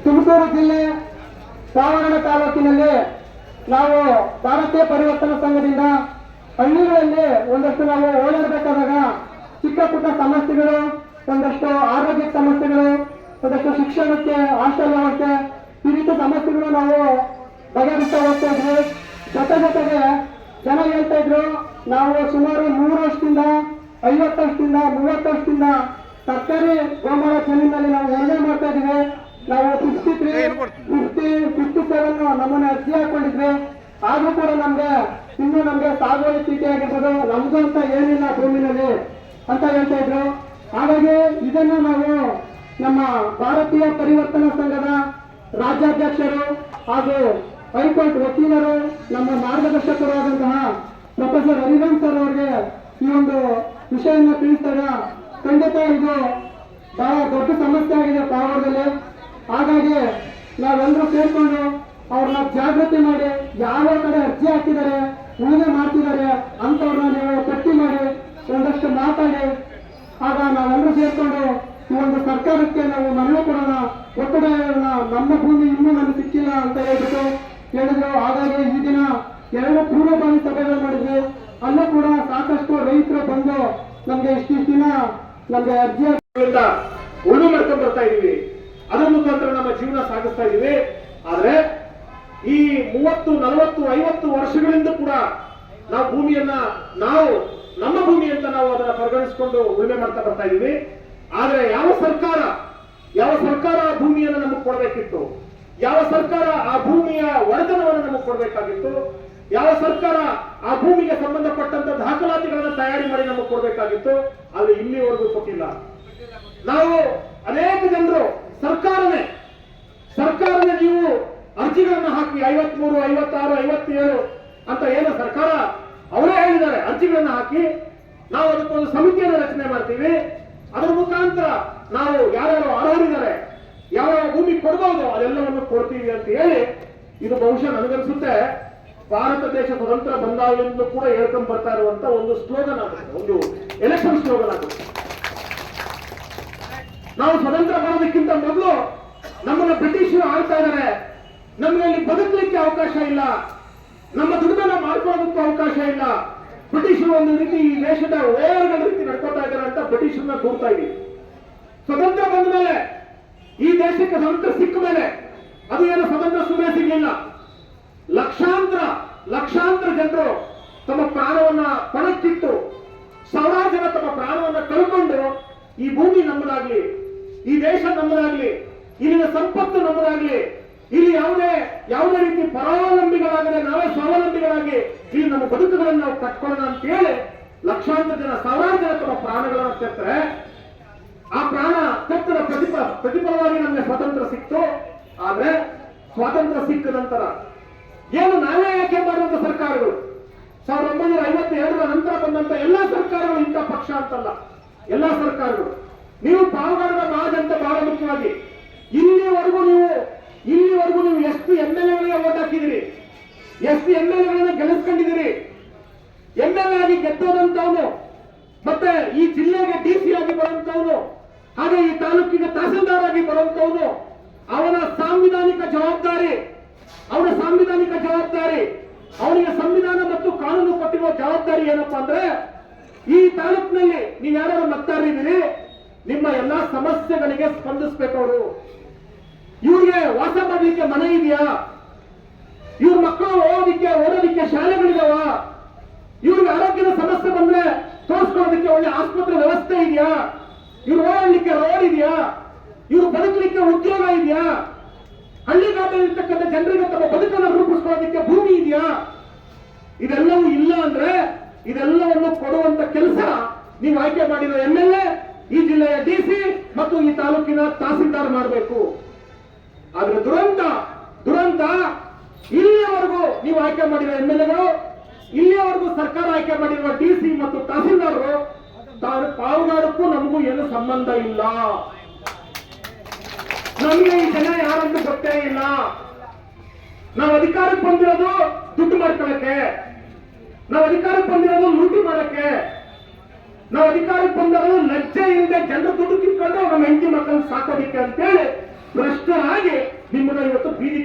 ತುಮಕೂರು ಜಿಲ್ಲೆ ಸಾವಗಡ ತಾಲೂಕಿನಲ್ಲಿ ನಾವು ಭಾರತೀಯ ಪರಿವರ್ತನಾ ಸಂಘದಿಂದ ಹಳ್ಳಿಗಳಲ್ಲಿ ಒಂದಷ್ಟು ನಾವು ಓಡಾಡಬೇಕಾದಾಗ ಚಿಕ್ಕ ಪುಟ್ಟ ಸಮಸ್ಯೆಗಳು, ಒಂದಷ್ಟು ಆರೋಗ್ಯ ಸಮಸ್ಯೆಗಳು, ಒಂದಷ್ಟು ಶಿಕ್ಷಣಕ್ಕೆ, ಹಾಸ್ಟೆಲ್ ವ್ಯವಸ್ಥೆ, ಈ ರೀತಿ ಸಮಸ್ಯೆಗಳು ನಾವು ಬಗೆಹರಿಸ್ತಾ ಹೋಗ್ತಾ ಇದ್ವಿ. ಜೊತೆಗೆ ಜನ ಹೇಳ್ತಾ ಇದ್ರು, ನಾವು ಸುಮಾರು 100 ವರ್ಷದಿಂದ 50 ವರ್ಷದಿಂದ 30 ವರ್ಷದಿಂದ ಸರ್ಕಾರಿ ಗೋಮಾಳ ಜಮೀನಲ್ಲಿ ನಾವು ಉಳುಮೆ ಮಾಡ್ತಾ ಇದ್ವಿ. ನಾವು 57 ನಮ್ಮನ್ನ ಅರ್ಜಿ ಹಾಕೊಂಡಿದ್ವಿ. ಆದ್ರೂ ಕೂಡ ನಮ್ಗೆ ಸಾಗುವಳಿ ಚೀಟಿ ಆಗಿರ್ಬೋದು, ನಮ್ದು ಅಂತ ಏನಿಲ್ಲ ಭೂಮಿನಲ್ಲಿ ಅಂತ ಹೇಳ್ತಾ ಇದ್ರು. ಹಾಗಾಗಿ ಇದನ್ನ ನಾವು ನಮ್ಮ ಭಾರತೀಯ ಪರಿವರ್ತನಾ ಸಂಘದ ರಾಜ್ಯಾಧ್ಯಕ್ಷರು ಹಾಗೂ ಹೈಕೋರ್ಟ್ ವಕೀಲರು, ನಮ್ಮ ಮಾರ್ಗದರ್ಶಕರು ಆದಂತಹ ಪ್ರೊಫೆಸರ್ ಹರಿರಾಮ್ ಸರ್ ಅವರಿಗೆ ಈ ಒಂದು ವಿಷಯವನ್ನು ತಿಳಿಸಿದಾಗ ಖಂಡಿತ ಇದು ಬಹಳ ದೊಡ್ಡ ಸಮಸ್ಯೆ ಆಗಿದೆ ಕಾರವಾರದಲ್ಲಿ. ಹಾಗಾಗಿ ನಾವೆಲ್ಲರೂ ಸೇರ್ಕೊಂಡು ಅವ್ರನ್ನ ಜಾಗೃತಿ ಮಾಡಿ, ಯಾವ ಕಡೆ ಅರ್ಜಿ ಹಾಕಿದ್ದಾರೆ, ಉಳುಮೆ ಮಾಡ್ತಿದ್ದಾರೆ ಅಂತವ್ರನ್ನ ನೀವು ಪಟ್ಟಿ ಮಾಡಿ ಒಂದಷ್ಟು ಮಾತಾಡಿ, ಆಗ ನಾವೆಲ್ಲರೂ ಸೇರ್ಕೊಂಡು ಈ ಒಂದು ಸರ್ಕಾರಕ್ಕೆ ನಾವು ಮನವಿ ಕೊಡೋಣ, ಒತ್ತಡ ಹೇಳೋಣ, ನಮ್ಮ ಭೂಮಿ ಇನ್ನೂ ನಮ್ಗೆ ಸಿಕ್ಕಿಲ್ಲ ಅಂತ ಹೇಳಿದ್ರು. ಹಾಗಾಗಿ ಈ ದಿನ 2 ಪೂರ್ವಭಾವಿ ಸಭೆಗಳು ಮಾಡಿದ್ವಿ. ಅಲ್ಲೂ ಕೂಡ ಸಾಕಷ್ಟು ರೈತರು ಬಂದು ನಮ್ಗೆ ಇಷ್ಟು ದಿನ ನಮ್ಗೆ ಅರ್ಜಿ ಉಳುಮೆ ಮಾಡ್ಕೊಂಡು ಬರ್ತಾ ಇದೀವಿ. ಅದರ ಮುಖಾಂತರ ನಮ್ಮ ಜೀವನ ಸಾಗಿಸ್ತಾ ಇದೀವಿ. ಆದ್ರೆ ಈ 30, 40, 50 ವರ್ಷಗಳಿಂದ ಕೂಡ ನಾವು ಭೂಮಿಯನ್ನ ನಮ್ಮ ಭೂಮಿ ಅಂತ ನಾವು ಅದನ್ನ ಪರಿಗಣಿಸಿಕೊಂಡು ಉಳುಮೆ ಮಾಡ್ತಾ ಬರ್ತಾ ಇದೀವಿ. ಆದ್ರೆ ಯಾವ ಸರ್ಕಾರ ಆ ಭೂಮಿಯನ್ನು ನಮಗೆ ಕೊಡಬೇಕಿತ್ತು? ಯಾವ ಸರ್ಕಾರ ಆ ಭೂಮಿಯ ಒಡೆತನವನ್ನು ನಮಗೆ ಕೊಡಬೇಕಾಗಿತ್ತು? ಯಾವ ಸರ್ಕಾರ ಆ ಭೂಮಿಗೆ ಸಂಬಂಧಪಟ್ಟಂತ ದಾಖಲಾತಿಗಳನ್ನು ತಯಾರಿ ಮಾಡಿ ನಮಗೆ ಕೊಡಬೇಕಾಗಿತ್ತು? ಅದು ಇಲ್ಲಿವರೆಗೂ ಕೊಟ್ಟಿಲ್ಲ. ನಾವು ಅನೇಕ ಜನರು ಸರ್ಕಾರನೇ ನೀವು ಅರ್ಜಿಗಳನ್ನ ಹಾಕಿ 53, 56, 57 ಅಂತ ಏನು ಸರ್ಕಾರ ಅವರೇ ಹೇಳಿದ್ದಾರೆ, ಅರ್ಜಿಗಳನ್ನ ಹಾಕಿ ನಾವು ಅದಕ್ಕೊಂದು ಸಮಿತಿಯನ್ನು ರಚನೆ ಮಾಡ್ತೀವಿ. ಅದರ ಮುಖಾಂತರ ನಾವು ಯಾರ್ಯಾರು ಅರ್ಹರಿದ್ದಾರೆ, ಯಾವ ಭೂಮಿ ಕೊಡಬಹುದು ಅದೆಲ್ಲವನ್ನು ಕೊಡ್ತೀವಿ ಅಂತ ಹೇಳಿ, ಇದು ಬಹುಶಃ ನನಗನ್ಸುತ್ತೆ ಭಾರತ ದೇಶ ಸ್ವತಂತ್ರ ಬಂದಾಗಲಿಂದಲೂ ಕೂಡ ಹೇಳ್ಕೊಂಡು ಬರ್ತಾ ಇರುವಂತ ಒಂದು ಸ್ಲೋಗನ್ ಆಗುತ್ತೆ, ಒಂದು ಎಲೆಕ್ಷನ್ ಸ್ಲೋಗನ್ ಆಗುತ್ತೆ. ನಾವು ಸ್ವತಂತ್ರ ಬರೋದಕ್ಕಿಂತ ಮೊದಲು ನಮ್ಮನ್ನ ಬ್ರಿಟಿಷರು ಆಳ್ತಾ ಇದ್ದಾರೆ, ನಮ್ಗೆ ಇಲ್ಲಿ ಬದುಕಲಿಕ್ಕೆ ಅವಕಾಶ ಇಲ್ಲ, ನಮ್ಮ ದುಡಿಮೆನ ಮಾಡ್ಕೊಳ್ಳೋದಕ್ಕೂ ಅವಕಾಶ ಇಲ್ಲ, ಬ್ರಿಟಿಷರು ಒಂದು ರೀತಿ ಈ ದೇಶದ ಓವರ್ಗಳ ರೀತಿ ನಡ್ಕೋತಾ ಇದ್ದಾರೆ ಅಂತ ಬ್ರಿಟಿಷರನ್ನ ದೂರ್ತಾ ಇದೀವಿ. ಸ್ವತಂತ್ರ ಬಂದ ಮೇಲೆ, ಈ ದೇಶಕ್ಕೆ ಸ್ವತಂತ್ರ ಸಿಕ್ಕ ಮೇಲೆ, ಅದು ಏನು ಸ್ವತಂತ್ರ ಸುಮ್ಮನೆ ಸಿಗಲಿಲ್ಲ. ಲಕ್ಷಾಂತರ ಜನರು ತಮ್ಮ ಪ್ರಾಣವನ್ನ ಪಣಕ್ಕಿಟ್ಟು, ಸಾವಿರಾರು ಜನ ತಮ್ಮ ಪ್ರಾಣವನ್ನ ಕಳ್ಕೊಂಡು ಈ ಭೂಮಿ ನಮ್ಮದಾಗ್ಲಿ, ಈ ದೇಶ ನಮ್ಮದಾಗ್ಲಿ, ಇಲ್ಲಿನ ಸಂಪತ್ತು ನಮ್ಮದಾಗ್ಲಿ, ಇಲ್ಲಿ ಯಾವುದೇ ರೀತಿ ಪರಾವಲಂಬಿಗಳಾಗದೆ ನಾವೇ ಸ್ವಾವಲಂಬಿಗಳಾಗಿ ಇಲ್ಲಿ ನಮ್ಮ ಬದುಕುಗಳನ್ನು ನಾವು ಕಟ್ಕೊಳ್ಳೋಣ ಅಂತ ಹೇಳಿ ಲಕ್ಷಾಂತರ ಜನ, ಸಾವಿರಾರು ಜನ ತಮ್ಮ ಪ್ರಾಣಗಳನ್ನು ತೆತ್ತಾರೆ. ಆ ಪ್ರಾಣ ತೆತ್ತದ ಪ್ರತಿಫಲವಾಗಿ ನಮಗೆ ಸ್ವಾತಂತ್ರ್ಯ ಸಿಕ್ತು. ಆದ್ರೆ ಸ್ವಾತಂತ್ರ್ಯ ಸಿಕ್ಕ ನಂತರ ಏನು ನಾವೇ ಆಯ್ಕೆ ಮಾಡುವಂತ ಸರ್ಕಾರಗಳು, 1952 ನಂತರ ಬಂದಂತ ಎಲ್ಲಾ ಸರ್ಕಾರಗಳು ಇಂಥ ಪಕ್ಷ ಅಂತಲ್ಲ, ಎಲ್ಲಾ ಸರ್ಕಾರಗಳು. ನೀವು ಪಾವಗಡದ ಮಹಾಜನತೆ ಬಹಳ ಮುಖ್ಯವಾಗಿ ಇಲ್ಲಿವರೆಗೂ ನೀವು ಎಷ್ಟು MLA ಓಟ್ ಹಾಕಿದಿರಿ, ಎಷ್ಟು MLA ಗೆಲ್ಲಿಸ್ಕೊಂಡಿದ್ದೀರಿ. MLA ಆಗಿ ಗೆದ್ದೋದಂತವನು, ಮತ್ತೆ ಈ ಜಿಲ್ಲೆಗೆ DC ಆಗಿ ಬರುವಂತವನು, ಹಾಗೆ ಈ ತಾಲೂಕಿಗೆ ತಹಸೀಲ್ದಾರ್ ಆಗಿ ಬರುವಂತವನು, ಅವನ ಸಾಂವಿಧಾನಿಕ ಜವಾಬ್ದಾರಿ, ಅವನಿಗೆ ಸಂವಿಧಾನ ಮತ್ತು ಕಾನೂನು ಕೊಟ್ಟಿರುವ ಜವಾಬ್ದಾರಿ ಏನಪ್ಪಾ ಅಂದ್ರೆ, ಈ ತಾಲೂಕಿನಲ್ಲಿ ನೀವು ಯಾರು ಮತದಾರರಿದ್ದೀರಿ, ನಿಮ್ಮ ಎಲ್ಲಾ ಸಮಸ್ಯೆಗಳಿಗೆ ಸ್ಪಂದಿಸಬೇಕು. ಅವರು ಇವ್ರಿಗೆ ವಾಸ ಮಾಡಲಿಕ್ಕೆ ಮನೆ ಇದೆಯಾ, ಇವ್ರ ಮಕ್ಕಳು ಓದೋದಿಕ್ಕೆ ಶಾಲೆಗಳಿದಾವ, ಇವ್ರಿಗೆ ಆರೋಗ್ಯದ ಸಮಸ್ಯೆ ಬಂದ್ರೆ ತೋರಿಸ್ಕೊಳ್ಳೋದಕ್ಕೆ ಒಳ್ಳೆ ಆಸ್ಪತ್ರೆ ವ್ಯವಸ್ಥೆ ಇದೆಯಾ, ಇವ್ರು ಓಡಾಡಲಿಕ್ಕೆ ರೋಡ್ ಇದೆಯಾ, ಇವ್ರು ಬದುಕಲಿಕ್ಕೆ ಉದ್ಯೋಗ ಇದೆಯಾ, ಹಳ್ಳಿಗಾಡಿರ್ತಕ್ಕಂಥ ಜನರಿಗೆ ತಮ್ಮ ಬದುಕನ್ನು ರೂಪಿಸ್ಕೊಳ್ಳೋದಕ್ಕೆ ಭೂಮಿ ಇದೆಯಾ? ಇದೆಲ್ಲವೂ ಇಲ್ಲ ಅಂದ್ರೆ ಇದೆಲ್ಲವನ್ನು ಕೊಡುವಂತ ಕೆಲಸ ನೀವು ಆಯ್ಕೆ ಮಾಡಿರೋ MLA, ಈ ಜಿಲ್ಲೆಯ DC ಮತ್ತು ಈ ತಾಲೂಕಿನ ತಹಸೀಲ್ದಾರ್ ಮಾಡಬೇಕು. ಆದ್ರೆ ದುರಂತ ಇಲ್ಲಿಯವರೆಗೂ ನೀವು ಆಯ್ಕೆ ಮಾಡಿರೋ MLAಗಳು, ಇಲ್ಲಿಯವರೆಗೂ ಸರ್ಕಾರ ಆಯ್ಕೆ ಮಾಡಿರುವ DC ಮತ್ತು ತಹಸೀಲ್ದಾರರು ಪಾವಗಡಕ್ಕೂ ನಮಗೂ ಏನು ಸಂಬಂಧ ಇಲ್ಲ. ನಮಗೆ ಈ ಜನ ಯಾರಂತ ಗೊತ್ತೇ ಇಲ್ಲ. ನಾವು ಅಧಿಕಾರಕ್ಕೆ ಬಂದಿರೋದು ದುಡ್ಡು ಮಾಡ್ಕೊಳ್ಳಕ್ಕೆ, ನಾವು ಅಧಿಕಾರಕ್ಕೆ ಬಂದಿರೋದು ಲೂಟಿ ಮಾಡಕ್ಕೆ, ನಾವು ಅಧಿಕಾರಕ್ಕೆ ಬಂದಿರೋದು ಲಜ್ಜೆ ಇಲ್ಲದೆ ಜನರು ದುಡ್ಡು ಕಿತ್ಕೊಂಡು ನಮ್ಮ ಹೆಂಡತಿ ಮಕ್ಕಳನ್ನ ಸಾಕೋದಿಕ್ಕೆ ಅಂತೇಳಿ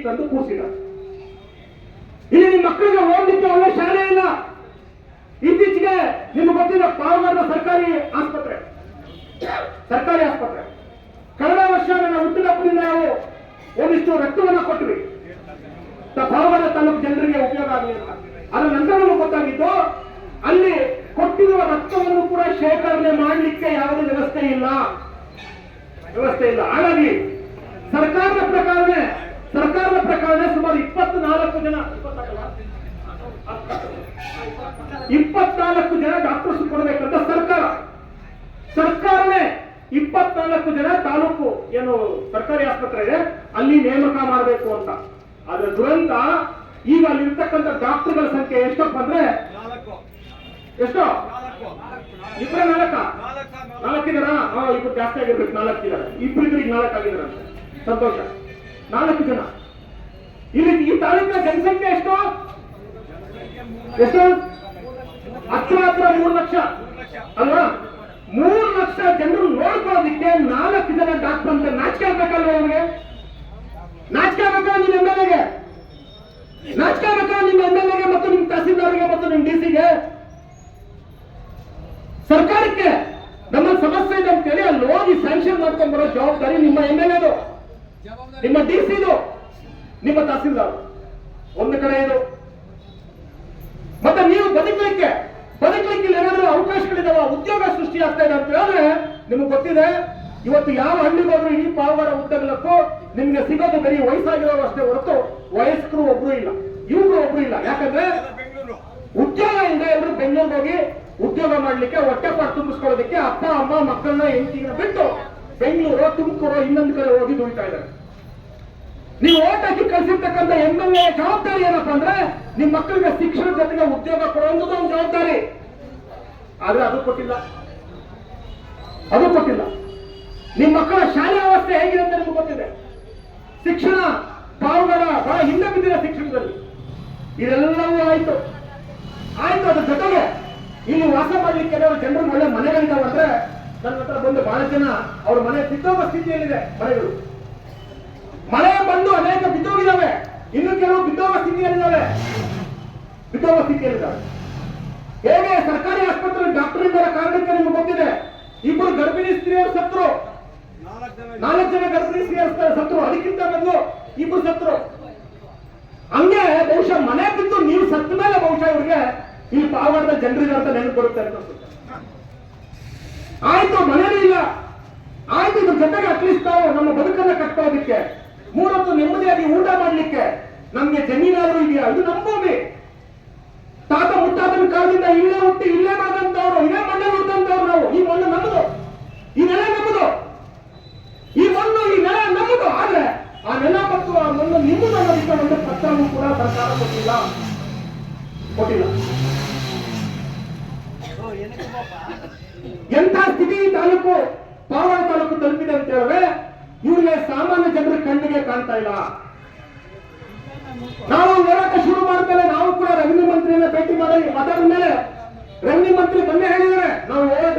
ತಂದು ಕೂರಿಸಿದ್ದಾರೆ. ಇಲ್ಲಿ ನಿಮ್ಮ ಮಕ್ಕಳಿಗೆ ಓದಲಿಕ್ಕೆ ಒಳ್ಳೆ ಶಾಲೆ ಇಲ್ಲ. ಇತ್ತೀಚೆಗೆ ನಿಮ್ಗೆ ಗೊತ್ತಿದೆ ಪಾವಗಡದ ಸರ್ಕಾರಿ ಆಸ್ಪತ್ರೆ ಕಳೆದ ವರ್ಷ ನನ್ನ ಹುಟ್ಟಿದಪ್ಪದಿಂದ ನಾವು ಒಂದಿಷ್ಟು ರಕ್ತವನ್ನು ಕೊಟ್ವಿ. ಪಾವಗಡ ತಾಲೂಕು ಜನರಿಗೆ ಉಪಯೋಗ ಆಗಲಿಲ್ಲ. ಅದರ ನಂತರ ನಮಗೆ ಗೊತ್ತಾಗಿದ್ದು ಅಲ್ಲಿ ಕೊಟ್ಟಿರುವ ರಕ್ತವನ್ನು ಕೂಡ ಶೇಖರಣೆ ಮಾಡಲಿಕ್ಕೆ ಯಾವುದೇ ವ್ಯವಸ್ಥೆ ಇಲ್ಲ. ಹಾಗಾಗಿ ಸರ್ಕಾರದ ಪ್ರಕಾರನೇ ಸುಮಾರು 24 ಜನ ಡಾಕ್ಟರ್ಸ್ ಕೊಡಬೇಕಂತ ಸರ್ಕಾರನೇ 24 ಜನ ತಾಲೂಕು ಏನು ಸರ್ಕಾರಿ ಆಸ್ಪತ್ರೆ ಇದೆ ಅಲ್ಲಿ ನೇಮಕ ಮಾಡಬೇಕು ಅಂತ. ಆದ್ರೆ ದುರಂತ ಈಗ ಅಲ್ಲಿರ್ತಕ್ಕಂಥ ಡಾಕ್ಟರ್ಗಳ ಸಂಖ್ಯೆ ಎಷ್ಟಪ್ಪ ಅಂದ್ರೆ ಎಷ್ಟೋ ಇಬ್ಬರೇ 4 ಇದಾರ. ಇಬ್ಬರು ಜಾಸ್ತಿ ಆಗಿರ್ಬೇಕು, 4 ಇದ್ದಾರೆ. ಇಬ್ಬರಿಗೆ 4 ಆಗಿದ್ದಾರೆ. ಸಂತೋಷ. 4 ಜನ. ಇಲ್ಲಿ ಈ ತಾಲೂಕಿನ ಜನಸಂಖ್ಯೆ ಎಷ್ಟು ಹತ್ರ 3 ಲಕ್ಷ ಅಲ್ವಾ? 3 ಲಕ್ಷ ಜನರು ನೋಡ್ಕೊಳ್ಳೋದಿಕ್ಕೆ 4 ಜನ ಡಾಕ್ಟರ್ ಅಂತ ನಾಚಿಕೆ ಆಗ್ಬೇಕಲ್ವ ಅವ್ರಿಗೆ? ನಾಚಿಕೆ ಆಗ್ಬೇಕಲ್ಲ ನಿಮ್ಮ ಎಮ್ಎಲ್ಎಗೆ? ನಾಚಿಕೆ ಆಗ್ಬೇಕಲ್ಲ ನಿಮ್ಮ ಎಮ್ಎಲ್ಎಗೆ ಮತ್ತು ನಿಮ್ಮ ತಹಸೀಲ್ದಾರ್ಗೆ ಮತ್ತು ನಿಮ್ಮ ಡಿಸಿಗೆ? ಸರ್ಕಾರಕ್ಕೆ ನಮ್ಮ ಸಮಸ್ಯೆ ಇದೆ ಅಂತೇಳಿ ಅಲ್ಲಿ ಹೋಗಿ ಸ್ಯಾಂಕ್ಷನ್ ಮಾಡ್ಕೊಂಡು ಬರೋ ಜವಾಬ್ದಾರಿ ನಿಮ್ಮ ಎಮ್ಎಲ್ಎದು, ನಿಮ್ಮ ಡಿಸಿದು, ನಿಮ್ಮ ತಹಸೀಲ್ದಾರ್. ಒಂದು ಕಡೆ ಇದು. ಮತ್ತೆ ನೀವು ಬದುಕಲಿಕ್ಕೆ ಏನಾದ್ರೂ ಅವಕಾಶಗಳಿದಾವ, ಉದ್ಯೋಗ ಸೃಷ್ಟಿ ಆಗ್ತಾ ಇದೆ ಅಂತ ಹೇಳಿದ್ರೆ ನಿಮ್ಗೆ ಗೊತ್ತಿದೆ. ಇವತ್ತು ಯಾವ ಹಳ್ಳಿಗೆ ಹೋದ್ರು ಈ ಪಾವಗಡ ಉದ್ದಗಲಕ್ಕೂ ನಿಮ್ಗೆ ಸಿಗೋದು ಬರೀ ವಯಸ್ಸಾಗಿರೋರು ಅಷ್ಟೇ ಹೊರತು ವಯಸ್ಕರು ಒಬ್ರು ಇಲ್ಲ, ಇವ್ರು ಒಬ್ರು ಇಲ್ಲ. ಯಾಕಂದ್ರೆ ಉದ್ಯೋಗ ಇದೆ. ಎಲ್ಲರೂ ಬೆಂಗಳೂರಿಗೆ ಹೋಗಿ ಉದ್ಯೋಗ ಮಾಡ್ಲಿಕ್ಕೆ, ಹೊಟ್ಟೆಪಾಡು ತುಂಬಿಸ್ಕೊಳ್ಳೋದಕ್ಕೆ ಅಪ್ಪ ಅಮ್ಮ ಮಕ್ಕಳನ್ನ ಹೆಂಡತಿನ ಬಿಟ್ಟು ಬೆಂಗಳೂರು, ತುಮಕೂರು, ಇನ್ನೊಂದು ಕಡೆ ಹೋಗಿ ದುಡಿತಾ ಇದ್ದಾರೆ. ನೀವು ಓಟ್ ಹಾಕಿ ಕಳಿಸಿರ್ತಕ್ಕಂಥ ಎಮ್ಎಲ್ಎ ಜವಾಬ್ದಾರಿ ಏನಪ್ಪಾ ಅಂದ್ರೆ ನಿಮ್ ಮಕ್ಕಳಿಗೆ ಶಿಕ್ಷಣದ ಜೊತೆಗೆ ಉದ್ಯೋಗ ಕೊಡುವಂಥದ್ದು ಒಂದು ಜವಾಬ್ದಾರಿ. ಆದ್ರೆ ಅದು ಕೊಟ್ಟಿಲ್ಲ. ನಿಮ್ ಮಕ್ಕಳ ಶಾಲೆ ವ್ಯವಸ್ಥೆ ಹೇಗಿದೆ ಅಂತ ನಿಮ್ಗೆ ಗೊತ್ತಿದೆ. ಶಿಕ್ಷಣ ಪಾವಗಡ ಬಹಳ ಹಿಂದೆ ಬಿದ್ದಿದೆ ಶಿಕ್ಷಣದಲ್ಲಿ. ಇದೆಲ್ಲವೂ ಆಯ್ತು. ಅದ್ರ ಜೊತೆಗೆ ಇಲ್ಲಿ ವಾಸ ಮಾಡ್ಲಿಕ್ಕೆ ಜನರು ಒಳ್ಳೆ ಮನೆಗಳಿದಾವಂದ್ರೆ ನನ್ನ ಹತ್ರ ಬಂದು ಬಹಳ ಜನ ಅವ್ರ ಮನೆ ಬಿದ್ದೋಗ ಸ್ಥಿತಿಯಲ್ಲಿದೆ. ಮಳೆ ಬಂದು ಅನೇಕ ಬಿದ್ದೋಗಿದ್ದಾವೆ, ಇನ್ನು ಕೆಲವು ಬಿದ್ದೋಗ ಸ್ಥಿತಿಯಲ್ಲಿದ್ದಾವೆ. ಹೇಗೆ ಸರ್ಕಾರಿ ಆಸ್ಪತ್ರೆ ಡಾಕ್ಟರ್ ಇದ್ದರ ಕಾರಣಕ್ಕೆ ನಿಮ್ಗೆ ಗೊತ್ತಿದೆ. 2 ಗರ್ಭಿಣಿ ಸ್ತ್ರೀಯರು ಸತ್ರು, 4 ಜನ ಗರ್ಭಿಣಿ ಸ್ತ್ರೀಯರು ಸತ್ರು, ಅದಕ್ಕಿಂತ ಮೊದಲು 2 ಸತ್ರು. ಹಂಗೆ ಬಹುಶಃ ಮನೆ ಬಿದ್ದು ನೀವು ಸತ್ತ ಮೇಲೆ ಬಹುಶಃ ಇವ್ರಿಗೆ ಈ ಪಾವಗಡದ ಜನರಿಗೆ ಅಂತ ನೆನಪು ಬರುತ್ತೆ ಅನ್ಸುತ್ತೆ. ಆಯ್ತು, ಮನೇನೂ ಇಲ್ಲ. ಆಯ್ತು, ಇದ್ರ ಜೊತೆಗೆ ಅಟ್ಲೀಸ್ಟ್ ನಾವು ನಮ್ಮ ಬದುಕನ್ನ ಕಟ್ಕೊಳ್ಳೋದಿಕ್ಕೆ, 3 ಹೊತ್ತು ನೆಮ್ಮದಿಯಾಗಿ ಊಟ ಮಾಡ್ಲಿಕ್ಕೆ ನಮ್ಗೆ ಜಮೀನಾದ್ರೂ ಇದೆಯಾ? ಇದು ನಮ್ಮ ಭೂಮಿ. ತಾತ ಮುತ್ತಾತನ ಕಾಲದಿಂದ ಇಲ್ಲೇ ಹುಟ್ಟಿ ಇಲ್ಲೇ ಮಾಡಿದಂತವ್ರು, ಇಲ್ಲೇ ಮಣ್ಣಲ್ಲಿ ಹುಟ್ಟಿದಂತವ್ರು ನಾವು. ಈ ಮಣ್ಣು ನಮ್ಮದು, ಈ ನೆಲ ನಮ್ಮದು, ಈ ಮಣ್ಣು ಈ ನೆಲ ನಮ್ಮದು. ಆದ್ರೆ ಆ ನೆಲ ಮತ್ತು ಆ ಮಣ್ಣು ನಿಮ್ಮದು ಅನ್ನೋದಕ್ಕೆ ಒಂದು ಪತ್ರವೂ ಕೂಡ ಸರ್ಕಾರ ಕೊಟ್ಟಿಲ್ಲ. ಎಂಥ ಸ್ಥಿತಿ ತಾಲೂಕು ಪಾವಗಡ ತಾಲೂಕು ತಲುಪಿದೆ ಅಂತ ಹೇಳಿದ್ರೆ ಇವ್ರಿಗೆ ಸಾಮಾನ್ಯ ಜನರ ಕಣ್ಣಿಗೆ ಕಾಣ್ತಾ ಇಲ್ಲ. ನಾವು ಹೋರಾಟ ಶುರು ಮಾಡಿದ್ಮೇಲೆ ನಾವು ಕೂಡ ರೆವಿನ್ಯೂ ಮಂತ್ರಿಯನ್ನ ಭೇಟಿ ಮಾಡಿ ಮಾತಾಡಿದ ಮೇಲೆ ರೆವಿನ್ಯೂ ಮಂತ್ರಿ ಮೊನ್ನೆ ಹೇಳಿದ್ದಾರೆ ನಾವು ಹೋರಾಟ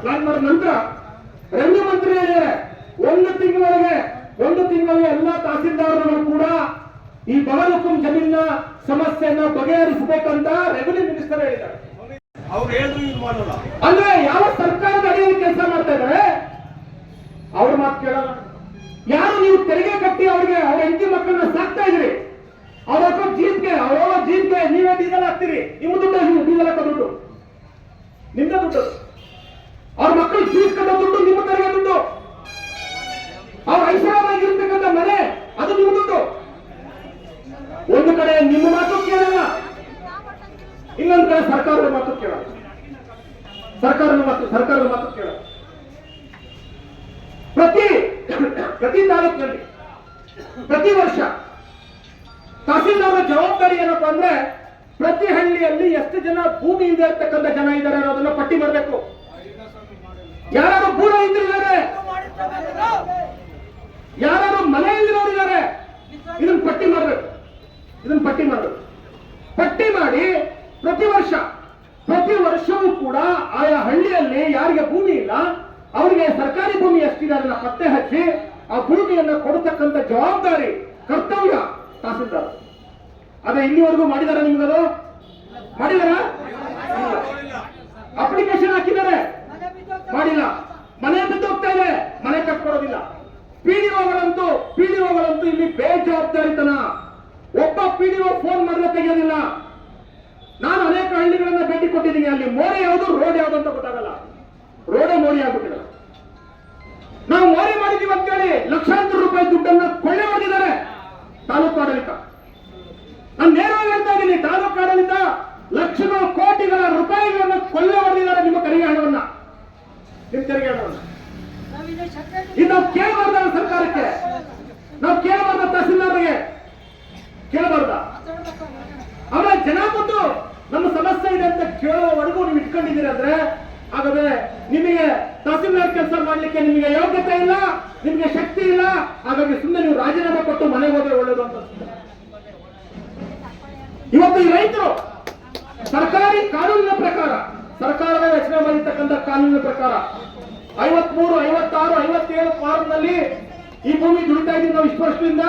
ಪ್ಲಾನ್ ಮಾಡಿದ ನಂತರ ರೆವಿನ್ಯೂ ಮಂತ್ರಿ ಹೇಳಿದ್ದಾರೆ 1 ತಿಂಗಳಿಗೆ ಎಲ್ಲಾ ತಹಸೀಲ್ದಾರರು ಕೂಡ ಈ ಬಗಲುಕುಂ ಜಮೀನಿನ ಸಮಸ್ಯೆಯನ್ನ ಬಗೆಹರಿಸಬೇಕಂತ ರೆವಿನ್ಯೂ ಮಿನಿಸ್ಟರ್ ಹೇಳಿದ್ದಾರೆ. ಅಂದ್ರೆ ಯಾವ ಸರ್ಕಾರದ ಅಡಿಯಲ್ಲಿ ಕೆಲಸ ಮಾಡ್ತಾ ಇದ್ದಾರೆ ಅವ್ರ ಮಾತು ಕೇಳಲ್ಲ. ಯಾರು ನೀವು ತೆರಿಗೆ ಕಟ್ಟಿ ಅವ್ರಿಗೆ ಅವ್ರ ಹೆಂಡತಿ ಮಕ್ಕಳನ್ನ ಸಾಕ್ತಾ ಇದ್ರಿ, ಅವ್ರ ಜೀಪ್ಗೆ ನೀವೇ ಡೀಸೆಲ್ ಹಾಕ್ತೀರಿ, ನಿಮ್ಮ ದುಡ್ಡು ಡೀಸೆಲ್ ಹಾಕೋ ದುಡ್ಡು ನಿಮ್ದ ದುಡ್ಡು, ಅವ್ರ ಮಕ್ಕಳು ಫೀಸ್ ಕಟ್ಟೋ ದುಡ್ಡು ನಿಮ್ಮ ತೆರಿಗೆ ದುಡ್ಡು, ಅವ್ರ ಐಷಾರಾಮಾಗಿರ್ತಕ್ಕಂಥ ಮನೆ ಅದು ನಿಮ್ಮ ದುಡ್ಡು. ಒಂದು ಕಡೆ ನಿಮ್ಮ ಮಾತು ಕೇಳಲ್ಲ, ಇನ್ನೊಂದು ಕಡೆ ಸರ್ಕಾರದ ಮಾತು ಕೇಳಲ್ಲ. ಪ್ರತಿ ತಾಲೂಕಿನಲ್ಲಿ ಪ್ರತಿ ವರ್ಷ ತಹಸೀಲ್ದಾರ್ ಜವಾಬ್ದಾರಿ ಏನಪ್ಪಾ ಅಂದ್ರೆ ಪ್ರತಿ ಹಳ್ಳಿಯಲ್ಲಿ ಎಷ್ಟು ಜನ ಭೂಮಿ ಇಲ್ಲದೆ ಇರ್ತಕ್ಕಂಥ ಜನ ಇದ್ದಾರೆ ಅನ್ನೋದನ್ನ ಪಟ್ಟಿ ಮಾಡಬೇಕು. ಯಾರು ಭೂಮ ಇದ್ದಿದ್ದಾರೆ, ಯಾರು ಮನೆ ಇಲ್ಲಿರೋರಿದ್ದಾರೆ, ಇದನ್ನ ಪಟ್ಟಿ ಮಾಡಬೇಕು. ಪಟ್ಟಿ ಮಾಡಿ ಪ್ರತಿ ವರ್ಷವೂ ಕೂಡ ಆಯಾ ಹಳ್ಳಿಯಲ್ಲಿ ಯಾರಿಗೆ ಭೂಮಿ ಇಲ್ಲ ಅವರಿಗೆ ಸರ್ಕಾರಿ ಭೂಮಿ ಎಷ್ಟಿದೆ ಅದನ್ನ ಪತ್ತೆ ಹಚ್ಚಿ ಆ ಭೂಮಿಯನ್ನು ಕೊಡತಕ್ಕಂಥ ಜವಾಬ್ದಾರಿ ಕರ್ತವ್ಯ ತಹಸೀಲ್ದಾರ್. ಅದೇ ಇಲ್ಲಿವರೆಗೂ ಮಾಡಿದಾರ ನಿಮ್ಗದು? ಮಾಡಿದಾರ? ಅಪ್ಲಿಕೇಶನ್ ಹಾಕಿದ್ದಾರೆ, ಮಾಡಿಲ್ಲ. ಮನೆ ಬಿದ್ದು ಹೋಗ್ತಾ ಇದೆ, ಮನೆ ಕಟ್ಕೊಡೋದಿಲ್ಲ. ಪಿಡಿಒಗಳಂತೂ ಇಲ್ಲಿ ಬೇಜವಾಬ್ದಾರಿತನ. ಒಬ್ಬ ಪಿಡಿಒ ಫೋನ್ ಮಾಡಿದ್ರೆ ತೆಗೆಯೋದಿಲ್ಲ. ನಾನು ಅನೇಕ ಹಳ್ಳಿಗಳನ್ನ ಭೇಟಿ ಕೊಟ್ಟಿದ್ದೀನಿ. ಅಲ್ಲಿ ಮೋರಿ ಯಾವುದು ರೋಡ್ ಯಾವುದು ಅಂತ ಗೊತ್ತಾಗಲ್ಲ. ರೋಡೇ ಮೋರಿ ಆಗ್ಬಿಟ್ಟಿದೆ. ನಾವು ಮೋರಿ ಮಾಡಿದೀವಿ ಅಂತೇಳಿ ಲಕ್ಷಾಂತರ ರೂಪಾಯಿ ದುಡ್ಡನ್ನ ಕೊಳ್ಳೆ ಹೊಡೆದಿದ್ದಾರೆ ತಾಲೂಕು ಆಡಳಿತ. ನಾನು ನೇರವಾಗಿ ಹೇಳ್ತಾ ಇದ್ದೀನಿ, ತಾಲೂಕು ಆಡಳಿತ ಲಕ್ಷಗಳ ಕೋಟಿಗಳ ರೂಪಾಯಿಗಳನ್ನ ಕೊಳ್ಳೆ ಹೊಡೆದಿದ್ದಾರೆ ನಿಮ್ಮ ತೆರಿಗೆ ಹಣವನ್ನ, ನಿಮ್ಮ ತೆರಿಗೆ ಹಣವನ್ನ. ಇದು ನಾವು ಕೇಳಬಾರ್ದ ಸರ್ಕಾರಕ್ಕೆ, ನಾವು ಕೇಳಬಾರ್ದ ತಹಸೀಲ್ದಾರ್ಗೆ, ಕೇಳಬಾರ್ದ. ಅವರ ಜನ ಬಂದು ನಮ್ಮ ಸಮಸ್ಯೆ ಇದೆ ಅಂತ ಕೇಳುವವರೆಗೂ ನೀವು ಇಟ್ಕೊಂಡಿದ್ದೀರಿ ಅಂದ್ರೆ ಹಾಗಾದ್ರೆ ನಿಮಗೆ ತಹಸೀಲ್ದಾರ್ ಕೆಲಸ ಮಾಡ್ಲಿಕ್ಕೆ ನಿಮಗೆ ಯೋಗ್ಯತೆ ಇಲ್ಲ, ನಿಮಗೆ ಶಕ್ತಿ ಇಲ್ಲ. ಹಾಗಾಗಿ ಸುಮ್ಮನೆ ನೀವು ರಾಜೀನಾಮೆ ಕೊಟ್ಟು ಮನೆಗೆ ಹೋದ್ರೆ ಒಳ್ಳೇದು ಅಂತ. ಇವತ್ತು ಈ ರೈತರು ಸರ್ಕಾರಿ ಕಾನೂನಿನ ಪ್ರಕಾರ, ಸರ್ಕಾರವೇ ರಚನೆ ಮಾಡಿರ್ತಕ್ಕಂಥ ಕಾನೂನಿನ ಪ್ರಕಾರ 53, 56, 57 ಫಾರ್ಮ್ನಲ್ಲಿ ಈ ಭೂಮಿ ದುಡಿತಾ ಇದ್ದೀವಿ ನಾವು ಇಷ್ಟು ವರ್ಷದಿಂದ,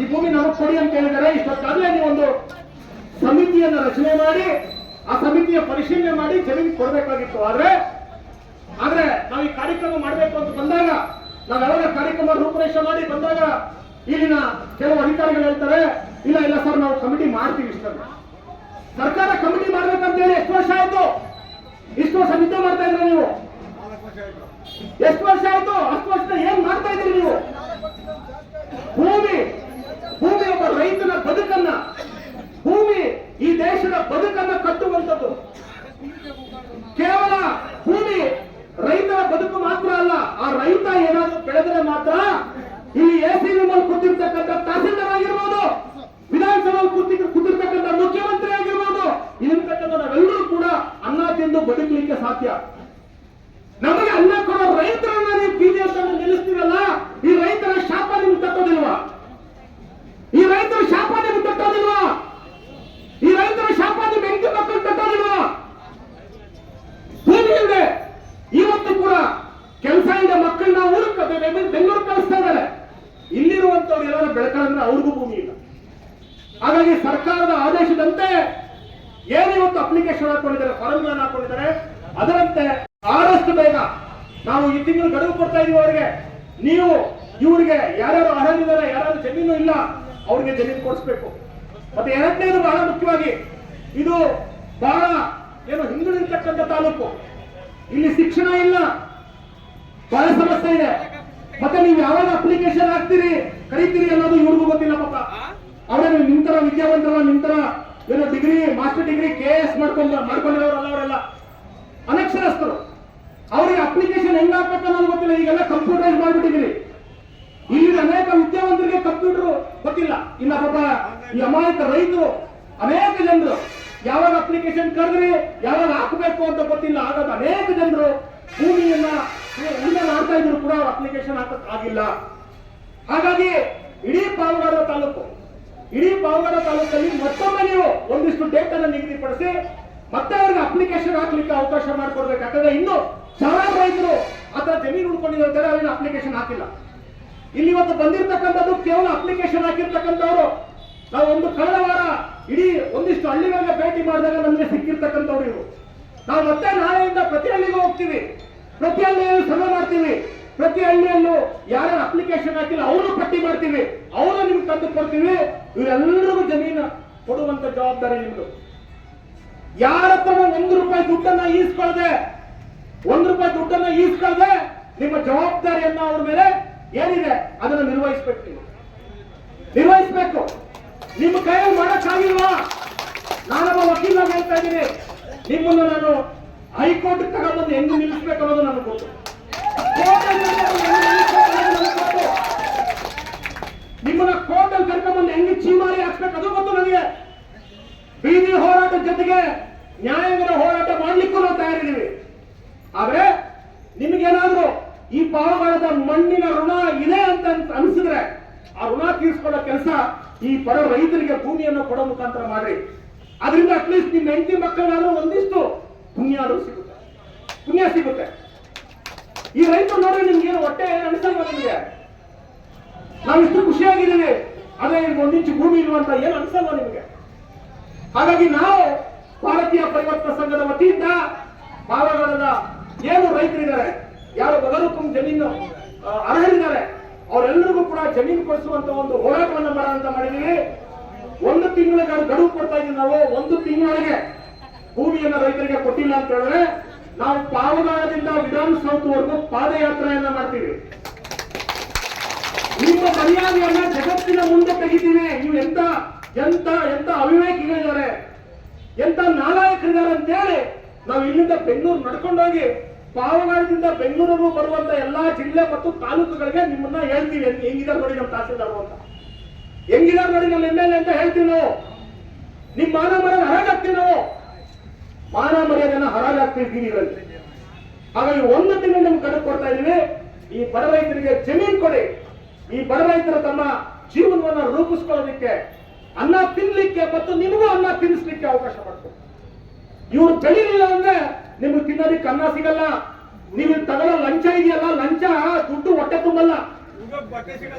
ಈ ಭೂಮಿ ನಮಗೆ ಕೊಡಿ ಅಂತ ಹೇಳಿದರೆ ಇಷ್ಟೊತ್ತಾಗಲೇ ನೀವೊಂದು ಸಮಿತಿಯನ್ನು ರಚನೆ ಮಾಡಿ ಆ ಸಮಿತಿಯ ಪರಿಶೀಲನೆ ಮಾಡಿ ಜಮೀನು ಕೊಡಬೇಕಾಗಿತ್ತು. ಆದ್ರೆ ನಾವು ಈ ಕಾರ್ಯಕ್ರಮ ಮಾಡಬೇಕು ಅಂತ ಬಂದಾಗ, ನಾವು ಯಾವಾಗ ಕಾರ್ಯಕ್ರಮ ರೂಪುರೇಷೆ ಮಾಡಿ ಬಂದಾಗ ಇಲ್ಲಿನ ಕೆಲವು ಅಧಿಕಾರಿಗಳು ಹೇಳ್ತಾರೆ, ಇಲ್ಲ ಸರ್ ನಾವು ಕಮಿಟಿ ಮಾಡ್ತೀವಿ. ಇಷ್ಟನ್ನು ಸರ್ಕಾರ ಕಮಿಟಿ ಮಾಡ್ಬೇಕಂತ ಹೇಳಿ ಎಷ್ಟು ವರ್ಷ ಆಯ್ತು? ಇಷ್ಟು ವರ್ಷ ನಿದ್ದೆ ಮಾಡ್ತಾ ಇದ್ರೆ ನೀವು? ಎಷ್ಟು ವರ್ಷ ಆಯ್ತು? ಅಷ್ಟು ವರ್ಷದ ಏನ್ ಮಾಡ್ತಾ ಇದ್ರಿ ನೀವು? ಭೂಮಿ ಒಬ್ಬ ರೈತನ ಬದುಕನ್ನ, ಭೂಮಿ ಈ ದೇಶದ ಬದುಕನ್ನ ಕಟ್ಟುವಂಥದ್ದು. ಕೇವಲ ಭೂಮಿ ರೈತರ ಬದುಕು ಮಾತ್ರ ಅಲ್ಲ, ಆ ರೈತ ಏನಾದರೂ ಬೆಳೆದರೆ ಮಾತ್ರ ಇಲ್ಲಿ ಎಸಿ ರೂಮಲ್ಲಿ ಕೂತಿರ್ತಕ್ಕಂಥ ತಹಸೀಲ್ದಾರ್ ಆಗಿರ್ಬೋದು, ವಿಧಾನಸಭೆಯಲ್ಲಿ ಕೂತಿರ್ತಕ್ಕಂಥ ಮುಖ್ಯಮಂತ್ರಿ ಆಗಿರ್ಬೋದು, ಇಲ್ಲಿರ್ತಕ್ಕಂಥ ನಾವೆಲ್ಲರೂ ಕೂಡ ಅನ್ನ ತಿಂದು ಬದುಕಲಿಕ್ಕೆ ಸಾಧ್ಯ. ನಮಗೆ ಅನ್ನ ಕೊಡೋ ರೈತರನ್ನ ನೀವು ಬಿಜೆಪಿಯನ್ನು ನಿಲ್ಲಿಸ್ತೀರಲ್ಲ, ಈ ರೈತರ ಶಾಪ ನಿಮ್ಗೆ ತಟ್ಟೋದಿಲ್ವಾ? ಈ ರೈತರ ಶಾಪ ನಿಮ್ಗೆ ತಟ್ಟೋದಿಲ್ವಾ? ಈ ರೈತರ ಶಾಪ ನಿಮ್ಮ ಹೆಂಡತಿ ಮಕ್ಕಳು ತಟ್ಟೋದಿಲ್ವಾ? ಭೂಮಿ ಇದೆ, ಇವತ್ತು ಕೂಡ ಕೆಲಸ ಇದೆ, ಮಕ್ಕಳನ್ನ ಬೆಂಗಳೂರು ಕಳಿಸ್ತಾ ಇದ್ದಾರೆ. ಇಲ್ಲಿರುವಂತವ್ರು ಏನಾದ್ರು ಬೆಳಕಂದ್ರೆ ಅವ್ರಿಗೂ ಭೂಮಿ ಇಲ್ಲ. ಹಾಗಾಗಿ ಸರ್ಕಾರದ ಆದೇಶದಂತೆ ಏನಿವತ್ತು ಅಪ್ಲಿಕೇಶನ್ ಹಾಕೊಂಡಿದ್ದಾರೆ, ಫಾರ್ಮ್ಗಳನ್ನು ಹಾಕೊಂಡಿದ್ದಾರೆ, ಅದರಂತೆ ಆದಷ್ಟು ಬೇಗ ನಾವು ಈ ತಿಂಗಳು ಗಡುವು ಕೊಡ್ತಾ ಇದೀವಿ ಅವರಿಗೆ. ನೀವು ಇವರಿಗೆ ಯಾರ್ಯಾರು ಅರ್ಹರಿದ್ದಾರೆ, ಯಾರ್ಯಾರು ಜಮೀನು ಇಲ್ಲ ಅವ್ರಿಗೆ ಜಮೀನು ಕೊಡಿಸ್ಬೇಕು. ಮತ್ತೆ ಎರಡನೇದು ಬಹಳ ಮುಖ್ಯವಾಗಿ, ಇದು ಬಹಳ ಹಿಂದುಳಿರ್ತಕ್ಕಂಥ ತಾಲೂಕು, ಇಲ್ಲಿ ಶಿಕ್ಷಣ ಇಲ್ಲ, ಬಹಳ ಸಮಸ್ಯೆ ಇದೆ. ಮತ್ತೆ ನೀವು ಯಾವಾಗ ಅಪ್ಲಿಕೇಶನ್ ಹಾಕ್ತೀರಿ ಕರೀತೀರಿ ಅನ್ನೋದು ಇವ್ರಿಗೂ ಗೊತ್ತಿಲ್ಲ ಪಾಪ. ಅವರೇನು ನಿಂತರ ವಿದ್ಯಾವಂತರಲ್ಲ, ನಿಂತರ ಡಿಗ್ರಿ, ಮಾಸ್ಟರ್ ಡಿಗ್ರಿ, KS ಮಾಡ್ಕೊಂಡಿರೋರಲ್ಲ, ಅವರೆಲ್ಲ ಅನಕ್ಷರಸ್ಥರು. ಅವರಿಗೆ ಅಪ್ಲಿಕೇಶನ್ ಹೆಂಗ್ ಹಾಕ್ಬೇಕು ಅನ್ನೋದು ಗೊತ್ತಿಲ್ಲ. ಈಗೆಲ್ಲ ಕಂಪ್ಯೂಟರೈಸ್ ಮಾಡ್ಬಿಟ್ಟಿದ್ದೀರಿ. ಇಲ್ಲಿ ಅನೇಕ ವಿದ್ಯಾವಂತರಿಗೆ ಕಂಪ್ಯೂಟರ್ ಗೊತ್ತಿಲ್ಲ. ಇಲ್ಲ ಪಾಪ ಈ ಅಮಾಯಕ ರೈತರು, ಅನೇಕ ಜನರು ಯಾವಾಗ ಅಪ್ಲಿಕೇಶನ್ ಕರೆದ್ರಿ, ಯಾವಾಗ ಹಾಕಬೇಕು ಅಂತ ಗೊತ್ತಿಲ್ಲ. ಹಾಗಾಗಿ ಅನೇಕ ಜನರು ಭೂಮಿಯನ್ನ ಮಾಡ್ತಾ ಇದ್ರು ಕೂಡ ಅಪ್ಲಿಕೇಶನ್ ಹಾಕಕ್ ಆಗಿಲ್ಲ. ಹಾಗಾಗಿ ಇಡೀ ಪಾವಗಡ ತಾಲೂಕಲ್ಲಿ ಮತ್ತೊಮ್ಮೆ ನೀವು ಒಂದಿಷ್ಟು ಡೇಟ್ ಅನ್ನು ನಿಗದಿಪಡಿಸಿ ಮತ್ತೆ ಅವರಿಗೆ ಅಪ್ಲಿಕೇಶನ್ ಹಾಕ್ಲಿಕ್ಕೆ ಅವಕಾಶ ಮಾಡಿಕೊಡ್ಬೇಕು. ಯಾಕಂದ್ರೆ ಇನ್ನು ಸಾವಿರಾರು ರೈತರು ಆತರ ಜಮೀನು ಉಳ್ಕೊಂಡಿದ್ದಾರೆ, ಅವ್ರಿಗೆ ಅಪ್ಲಿಕೇಶನ್ ಹಾಕಿಲ್ಲ. ಇಲ್ಲಿ ಇವತ್ತು ಬಂದಿರತಕ್ಕಂಥದ್ದು ಕೇವಲ ಅಪ್ಲಿಕೇಶನ್ ಹಾಕಿರ್ತಕ್ಕಂಥವ್ರು. ನಾವು ಕಳೆದ ವಾರ ಇಡೀ ಒಂದಿಷ್ಟು ಹಳ್ಳಿಗಳಿಗೆ ಭೇಟಿ ಮಾಡಿದಾಗ ನಮಗೆ ಸಿಕ್ಕಿರ್ತಕ್ಕಂಥವ್ರು ಇವರು. ನಾವು ಮತ್ತೆ ನಾಳೆಯಿಂದ ಪ್ರತಿ ಹಳ್ಳಿಗೂ ಹೋಗ್ತೀವಿ, ಪ್ರತಿ ಹಳ್ಳಿಯಲ್ಲೂ ಸಭೆ ಮಾಡ್ತೀವಿ, ಪ್ರತಿ ಹಳ್ಳಿಯಲ್ಲೂ ಯಾರ್ಯಾರು ಅಪ್ಲಿಕೇಶನ್ ಹಾಕಿಲ್ಲ ಅವರು ಪಟ್ಟಿ ಮಾಡ್ತೀವಿ, ಅವರು ನಿಮ್ಗೆ ತಂದು ಕೊಡ್ತೀವಿ. ಇವರೆಲ್ಲರಿಗೂ ಜಮೀನು ಕೊಡುವಂತ ಜವಾಬ್ದಾರಿ ನಿಮ್ದು. ಯಾರ ಹತ್ರ ₹1 ದುಡ್ಡನ್ನ ಈಸ್ಕೊಳ್ಳದೆ ನಿಮ್ಮ ಜವಾಬ್ದಾರಿಯನ್ನ ಅವ್ರ ಮೇಲೆ ಏನಿದೆ ಅದನ್ನು ನಿರ್ವಹಿಸಬೇಕು. ನಿಮ್ಮ ಕೈಯಲ್ಲಿ ಮಾಡಕ್ಕಾಗಿಲ್ವಾ? ನಾನೊಬ್ಬ ವಕೀಲ ಹೇಳ್ತಾ ಇದ್ದೀನಿ, ನಿಮ್ಮನ್ನ ನಾನು ಹೈಕೋರ್ಟ್ ತಗೊಂಡ್ಬಂದು ಹೆಂಗ್ ನಿಲ್ಲಿಸ್ಬೇಕು ಅನ್ನೋದು ನನಗೆ ಗೊತ್ತು. ನಿಮ್ಮನ್ನ ಕೋರ್ಟಲ್ಲಿ ಕರ್ಕೊಂಡ್ಬಂದು ಹೆಂಗ್ ಚೀಮಾರಿ ಹಾಕ್ಬೇಕು ಅದು ಗೊತ್ತು ನನಗೆ. ಬೀದಿ ಹೋರಾಟದ ಜೊತೆಗೆ ನ್ಯಾಯಾಂಗದ ಹೋರಾಟ ಮಾಡ್ಲಿಕ್ಕೂ ನಾವು ತಯಾರಿದ್ದೀವಿ. ಆದ್ರೆ ನಿಮಗೇನಾದ್ರೂ ಈ ಪಾವಗಡದ ಮಣ್ಣಿನ ಋಣ ಇದೆ ಅಂತ ಅನಿಸಿದ್ರೆ ಆ ಋಣ ತೀರಿಸಿಕೊಳ್ಳೋ ಕೆಲಸ ಈ ಬಡ ರೈತರಿಗೆ ಭೂಮಿಯನ್ನು ಕೊಡೋ ಮುಖಾಂತರ ಮಾಡ್ರಿ. ಅದರಿಂದ ಅಟ್ಲೀಸ್ಟ್ ನಿಮ್ಮ ಹೆಂಡತಿ ಮಕ್ಕಳಾದ್ರೂ ಒಂದಿಷ್ಟು ಪುಣ್ಯ ಸಿಗುತ್ತೆ. ಈ ರೈತರು ನೋಡ್ರಿ ನಿಮ್ಗೆ ಏನು ಹೊಟ್ಟೆ ಅನಿಸಲ್ವಾ? ನಿಮ್ಗೆ ನಾವಿಷ್ಟು ಖುಷಿಯಾಗಿದ್ದೀವಿ, ಆದ್ರೆ ಈಗ ಒಂದಿಂಚು ಭೂಮಿ ಇಲ್ವಂತ ಏನು ಅನ್ಸಲ್ವ ನಿಮಗೆ? ಹಾಗಾಗಿ ನಾವು ಭಾರತೀಯ ಪರಿವರ್ತನಾ ಸಂಘದ ವತಿಯಿಂದ ಪಾವಗಡದ ಏನು ರೈತರಿದ್ದಾರೆ, ಯಾರು ಬಗರುಕುಂ ಜಮೀನು ಅರ್ಹರಿದ್ದಾರೆ, ಅವರೆಲ್ಲರಿಗೂ ಕೂಡ ಜಮೀನು ಕೊಡಿಸುವಂತ ಒಂದು ಹೋರಾಟವನ್ನು ಮಾಡೋಂತ ಮಾಡಿದೀವಿ. 1 ತಿಂಗಳ ಗಡುವು ಕೊಡ್ತಾ ಇದ್ದೀವಿ ನಾವು. 1 ತಿಂಗಳೊಳಗೆ ಭೂಮಿಯನ್ನ ರೈತರಿಗೆ ಕೊಟ್ಟಿಲ್ಲ ಅಂತ ಹೇಳಿದ್ರೆ ನಾವು ಪಾವಗಡದಿಂದ ವಿಧಾನಸೌಧವರೆಗೂ ಪಾದಯಾತ್ರೆಯನ್ನ ಮಾಡ್ತೀವಿ. ನಿಮ್ಮ ಮರ್ಯಾದೆಯನ್ನ ಜಗತ್ತಿನ ಮುಂದೆ ತೆಗಿತೀವಿ. ನೀವು ಎಂತ ಎಂತ ಎಂತ ಅವಿವೇಕಿಗಳಿದ್ದಾರೆ, ಎಂತ ನಾಲಾಯಕರಿದ್ದಾರೆ ಅಂತೇಳಿ ನಾವು ಇಲ್ಲಿಂದ ಬೆಂಗಳೂರು ನಡ್ಕೊಂಡೋಗಿ ಪಾವಗಡದಿಂದ ಬೆಂಗಳೂರಿಗೂ ಬರುವಂತ ಎಲ್ಲಾ ಜಿಲ್ಲೆ ಮತ್ತು ತಾಲೂಕುಗಳಿಗೆ ನಿಮ್ಮನ್ನ ಹೇಳ್ತೀವಿ. ಹೆಂಗಿದಾರೆ ನೋಡಿ ನಮ್ಮ ತಹಸೀಲ್ದಾರ್ ಅಂತ, ಹೆಂಗಿದಾರೆ ನೋಡಿ ನಮ್ಮ MLA ಅಂತ ಹೇಳ್ತೀವಿ ನಾವು. ನಿಮ್ ಮಾನ ಮರ್ಯಾದೆ ಹರಾಜಾಗ್ತೀವಿ ನಾವು, ಮಾನ ಮರ್ಯಾದೆನ ಹರಾಜಾಗ್ತೀವಿ ಬೀದಿಗಳಲ್ಲಿ. ಹಾಗಾಗಿ 1 ತಿಂಗಳು ನಿಮ್ಗೆ ಗಡುವು ಕೊಡ್ತಾ ಇದೀವಿ. ಈ ಬಡ ರೈತರಿಗೆ ಜಮೀನು ಕೊಡಿ. ಈ ಬಡ ರೈತರು ತಮ್ಮ ಜೀವನವನ್ನ ರೂಪಿಸ್ಕೊಳ್ಳೋದಕ್ಕೆ, ಅನ್ನ ತಿನ್ಲಿಕ್ಕೆ ಮತ್ತು ನಿಮಗೂ ಅನ್ನ ತಿನ್ನಿಸ್ಲಿಕ್ಕೆ ಅವಕಾಶ ಮಾಡ್ಕೊಡಿ. ಇವ್ರು ಬೆಳಿಲಿಲ್ಲ ಅಂದ್ರೆ ನಿಮ್ಗೆ ತಿನ್ನೋದಿಕ್ಕೆ ಅನ್ನ ಸಿಗಲ್ಲ. ನೀವು ತಗೊಳ್ಳೋ ಲಂಚ ಇದೆಯಲ್ಲ, ಲಂಚ ದುಡ್ಡು ಹೊಟ್ಟೆ ತುಂಬಲ್ಲ.